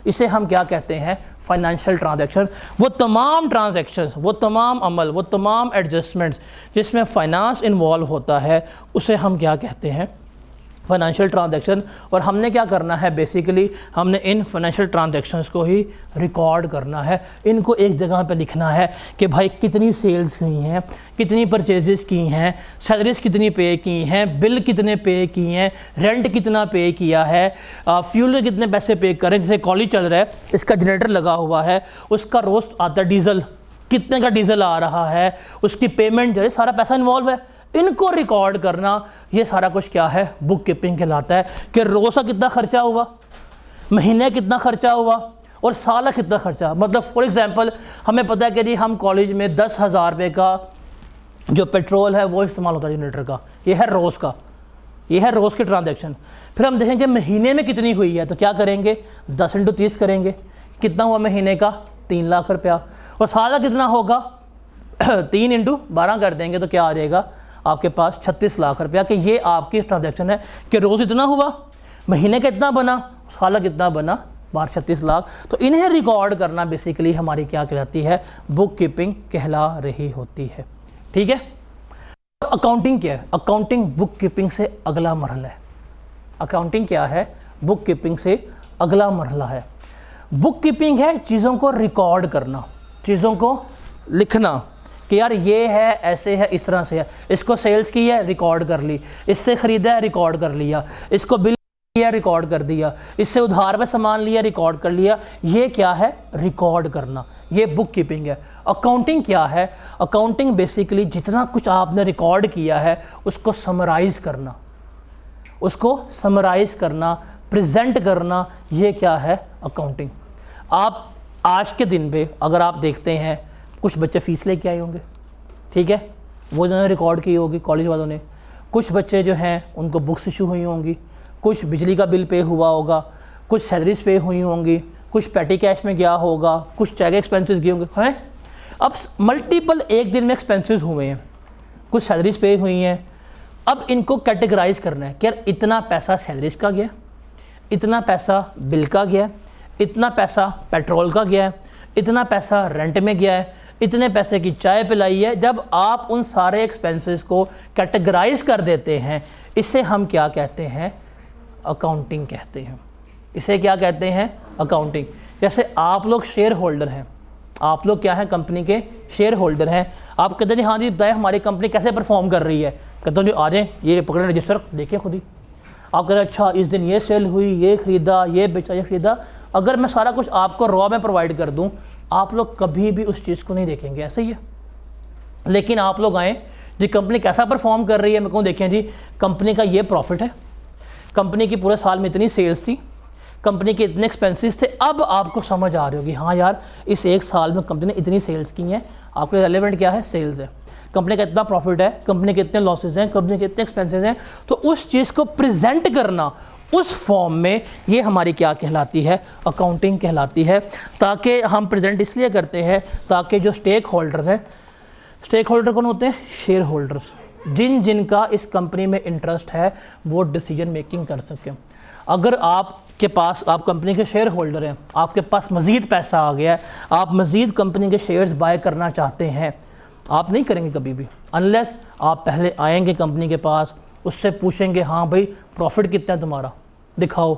इसे हम क्या कहते हैं? Financial transaction. वो तमाम ट्रांजैक्शंस, वो तमाम अमल, वो तमाम एडजस्टमेंट्स जिसमें फाइनेंस इन्वॉल्व होता है, उसे हम क्या कहते हैं? Financial transaction. और हमने क्या करना है? बेसिकली हमने इन फाइनेंशियल ट्रांजैक्शंस को ही रिकॉर्ड करना है। इनको एक जगह पे लिखना है कि भाई कितनी सेल्स हुई हैं, कितनी परचेजेस की हैं, सैलरीज कितनी पे की हैं, बिल कितने पे किए हैं, रेंट कितना पे किया है, फ्यूल के कितने पैसे पे करें। जैसे कॉलेज चल रहा है, इसका जनरेटर लगा हुआ है, उसका रोज आता है डीजल, कितने का डीजल आ रहा है, उसकी पेमेंट जो है, सारा पैसा इन्वॉल्व है। इनको रिकॉर्ड करना, ये सारा कुछ क्या है? बुक कीपिंग कहलाता है। कि रोज़ का कितना खर्चा हुआ, महीने कितना खर्चा हुआ, और साल का कितना खर्चा। मतलब फॉर एग्जांपल हमें पता है कि जी हम कॉलेज में 10,000 रुपये का जो पेट्रोल है वो इस्तेमाल होता है जनरेटर का, ये है रोज़ का, ये है रोज़ के ट्रांजैक्शन। फिर हम देखेंगे महीने में कितनी हुई है, तो क्या करेंगे? 10 × 30 करेंगे, कितना हुआ महीने का? 3 लाख रुपया। और साल का कितना होगा? 3 × 12 कर देंगे तो क्या आ जाएगा आपके पास? 36 लाख रुपया। कि ये आपकी ट्रांजैक्शन है कि रोज़ इतना हुआ, महीने का इतना बना, साल का कितना बना? 36 लाख। तो इन्हें रिकॉर्ड करना बेसिकली हमारी क्या कहलाती है? बुक कीपिंग कहला रही होती है। ठीक है। अकाउंटिंग क्या है? अकाउंटिंग बुक कीपिंग से अगला मरहला है। अकाउंटिंग क्या है? बुक कीपिंग से अगला मरहला है। बुक कीपिंग है चीज़ों को रिकॉर्ड करना, चीज़ों को लिखना कि यार ये है, ऐसे है, इस तरह से है, इसको सेल्स की है, रिकॉर्ड कर ली, इससे ख़रीदा है, रिकॉर्ड कर लिया, इसको बिल किया, रिकॉर्ड कर दिया, इससे उधार पे सामान लिया, रिकॉर्ड कर लिया। ये क्या है? रिकॉर्ड करना, ये बुक कीपिंग है। अकाउंटिंग क्या है? अकाउंटिंग बेसिकली जितना कुछ आपने रिकॉर्ड किया है उसको समराइज़ करना, उसको समराइज़ करना, प्रेजेंट करना, ये क्या है? अकाउंटिंग। आप आज के दिन पे अगर आप देखते हैं कुछ बच्चे फ़ीस लेके आए होंगे, ठीक है, वो जिन्होंने रिकॉर्ड की होगी कॉलेज वालों ने, कुछ बच्चे जो हैं उनको बुक्स इशू हुई होंगी, कुछ बिजली का बिल पे हुआ होगा, कुछ सैलरीज पे हुई होंगी, कुछ पेटी कैश में गया होगा, कुछ चेक एक्सपेंसेस गए होंगे, हैं। अब मल्टीपल एक दिन में एक्सपेंसेस हुए हैं, कुछ सैलरीज पे हुई हैं। अब इनको कैटेगराइज करना है कि यार इतना पैसा सैलरीज का गया, इतना पैसा बिल का गया, इतना पैसा पेट्रोल का गया है, इतना पैसा रेंट में गया है, इतने पैसे की चाय पिलाई है। जब आप उन सारे एक्सपेंसेस को कैटेगराइज कर देते हैं, इसे हम क्या कहते हैं? अकाउंटिंग कहते हैं। इसे क्या कहते हैं? अकाउंटिंग। जैसे आप लोग शेयर होल्डर हैं, आप लोग क्या हैं? कंपनी के शेयर होल्डर हैं। आप कहते हैं जी हाँ जी बताएं हमारी कंपनी कैसे परफॉर्म कर रही है। कहते हो जी आ जाएं, ये पकड़ें रजिस्टर, देखें खुद ही। आप कह रहे हैं अच्छा इस दिन ये सेल हुई, ये ख़रीदा, ये बेचा, ये ख़रीदा। अगर मैं सारा कुछ आपको रॉ में प्रोवाइड कर दूं, आप लोग कभी भी उस चीज़ को नहीं देखेंगे, ऐसे ही है। लेकिन आप लोग आएँ जी कंपनी कैसा परफॉर्म कर रही है, मैं कहूँ देखें जी कंपनी का ये प्रॉफिट है, कंपनी की पूरे साल में इतनी सेल्स थी, कंपनी के इतने एक्सपेंसेस थे। अब आपको समझ आ रही होगी हाँ यार इस एक साल में कंपनी ने इतनी सेल्स की हैं। आपके रेलेवेंट क्या है? सेल्स है। कंपनी का इतना प्रॉफिट है, कंपनी के इतने लॉसेज हैं, कंपनी के इतने एक्सपेंसेस हैं। तो उस चीज़ को प्रेजेंट करना उस फॉर्म में, ये हमारी क्या कहलाती है? अकाउंटिंग कहलाती है। ताकि हम प्रेजेंट इसलिए करते हैं ताकि जो स्टेक होल्डर्स हैं, स्टेक होल्डर कौन होते हैं? शेयर होल्डर्स, जिन जिनका इस कंपनी में इंटरेस्ट है वो डिसीजन मेकिंग कर सकें। अगर आपके पास, आप कंपनी के शेयर होल्डर हैं, आपके पास मज़ीद पैसा आ गया है, आप मज़ीद कंपनी के शेयर्स बाय करना चाहते हैं, आप नहीं करेंगे कभी भी अनलेस आप पहले आएंगे कंपनी के पास, उससे पूछेंगे हाँ भाई प्रॉफिट कितना है तुम्हारा, दिखाओ,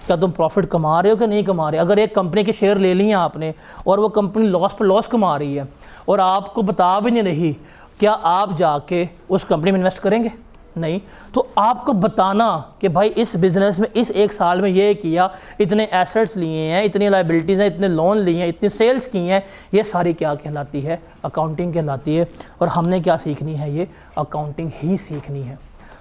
क्या तुम प्रॉफिट कमा रहे हो कि नहीं कमा रहे। अगर एक कंपनी के शेयर ले लिए आपने और वो कंपनी लॉस पर लॉस कमा रही है और आपको बता भी नहीं रही, क्या आप जाके उस कंपनी में इन्वेस्ट करेंगे? नहीं। तो आपको बताना कि भाई इस बिज़नेस में इस एक साल में ये किया, इतने एसेट्स लिए हैं, इतनी लाइबिलिटीज़ हैं, इतने लोन लिए हैं, इतनी सेल्स की हैं, ये सारी क्या कहलाती है? अकाउंटिंग कहलाती है। और हमने क्या सीखनी है? ये अकाउंटिंग ही सीखनी है।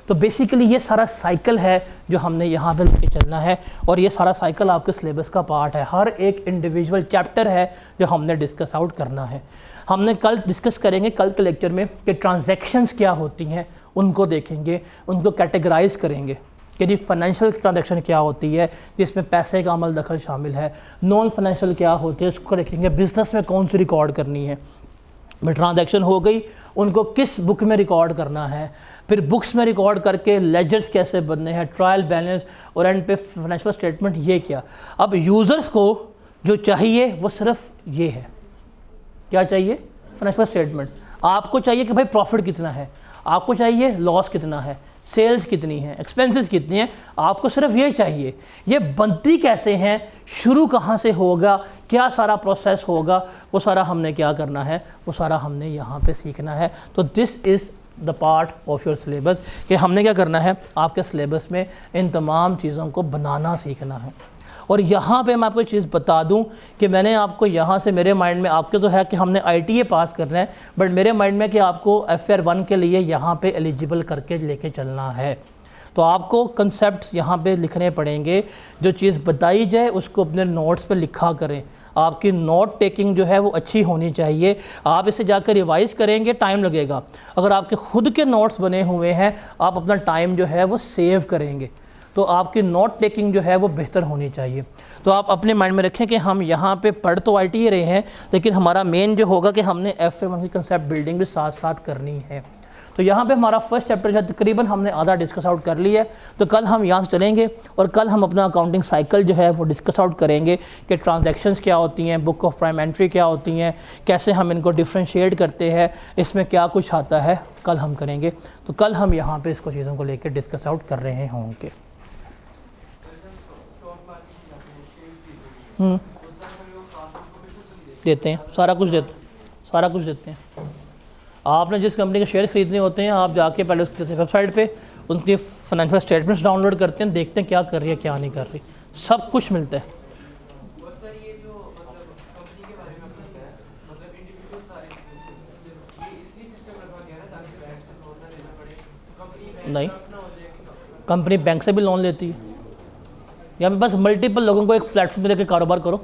तो बेसिकली ये सारा साइकिल है जो हमने यहाँ पे लेके चलना है, और ये सारा साइकिल आपके सिलेबस का पार्ट है। हर एक इंडिविजुअल चैप्टर है जो हमने डिस्कस आउट करना है। हमने कल डिस्कस करेंगे कल के लेक्चर में कि ट्रांजैक्शंस क्या होती हैं, उनको देखेंगे, उनको कैटेगराइज करेंगे कि जी फाइनेंशियल ट्रांजैक्शन क्या होती है जिसमें पैसे का अमल दखल शामिल है, नॉन फाइनेंशियल क्या होती है उसको देखेंगे, बिज़नेस में कौन सी रिकॉर्ड करनी है, ट्रांजैक्शन हो गई उनको किस बुक में रिकॉर्ड करना है, फिर बुक्स में रिकॉर्ड करके लेजर्स कैसे बनने हैं, ट्रायल बैलेंस, और एंड पे फाइनेंशियल स्टेटमेंट, ये क्या। अब यूज़र्स को जो चाहिए वो सिर्फ ये है, क्या चाहिए? Financial statement. आपको चाहिए कि भाई प्रॉफिट कितना है, आपको चाहिए लॉस कितना है, सेल्स कितनी है, एक्सपेंसेस कितनी है, आपको सिर्फ ये चाहिए। ये बनती कैसे हैं, शुरू कहाँ से होगा, क्या सारा प्रोसेस होगा, वो सारा हमने क्या करना है, वो सारा हमने यहाँ पे सीखना है। तो this is the part of your syllabus कि हमने क्या करना है, आपके सिलेबस में इन तमाम चीज़ों को बनाना सीखना है। और यहाँ पे मैं आपको एक चीज़ बता दूँ कि मैंने आपको यहाँ से, मेरे माइंड में आपके तो है कि हमने ITA पास करना है, बट मेरे माइंड में कि आपको FR 1 के लिए यहाँ पे एलिजिबल करके लेके चलना है। तो आपको कंसेप्ट यहाँ पे लिखने पड़ेंगे, जो चीज़ बताई जाए उसको अपने नोट्स पे लिखा करें। आपकी नोट टेकिंग जो है वो अच्छी होनी चाहिए। आप इसे जाकर रिवाइज़ करेंगे, टाइम लगेगा। अगर आपके खुद के नोट्स बने हुए हैं, आप अपना टाइम जो है वो सेव करेंगे, तो आपकी नोट टेकिंग जो है वो बेहतर होनी चाहिए। तो आप अपने माइंड में रखें कि हम यहाँ पे पढ़ तो ITA रहे हैं, लेकिन हमारा मेन जो होगा कि हमने FR 1 की कंसेप्ट बिल्डिंग भी साथ साथ करनी है। तो यहाँ पे हमारा फर्स्ट चैप्टर जो तकरीबन हमने आधा डिस्कस आउट कर लिया है। तो कल हम यहाँ से चलेंगे और कल हम अपना अकाउंटिंग साइकिल जो है वो डिस्कस आउट करेंगे कि ट्रांजैक्शंस क्या होती हैं, बुक ऑफ प्राइम एंट्री क्या होती हैं, कैसे हम इनको डिफ्रेंशिएट करते हैं, इसमें क्या कुछ आता है, कल हम करेंगे। तो कल हम यहाँ पर इसको चीज़ों को लेकर डिस्कस आउट कर रहे होंगे। देते हैं, सारा कुछ देते हैं। आपने जिस कंपनी के शेयर खरीदने होते हैं आप जाके पहले उसकी वेबसाइट पे उनकी फाइनेंशियल स्टेटमेंट्स डाउनलोड करते हैं, देखते हैं क्या कर रही है क्या नहीं कर रही, सब कुछ मिलता है। और सर ये जो मतलब कंपनी के बारे में आपने बताया, मतलब इंडिविजुअल सारे ये इसलिए सिस्टम रखा गया ना ताकि बैंक से लोन ना लेना पड़े, कंपनी बैंक नहीं, अपना हो जाएगी। कंपनी बैंक से भी लोन लेती है। यहाँ पे बस मल्टीपल लोगों को एक प्लेटफॉर्म पे लेकर कारोबार करो,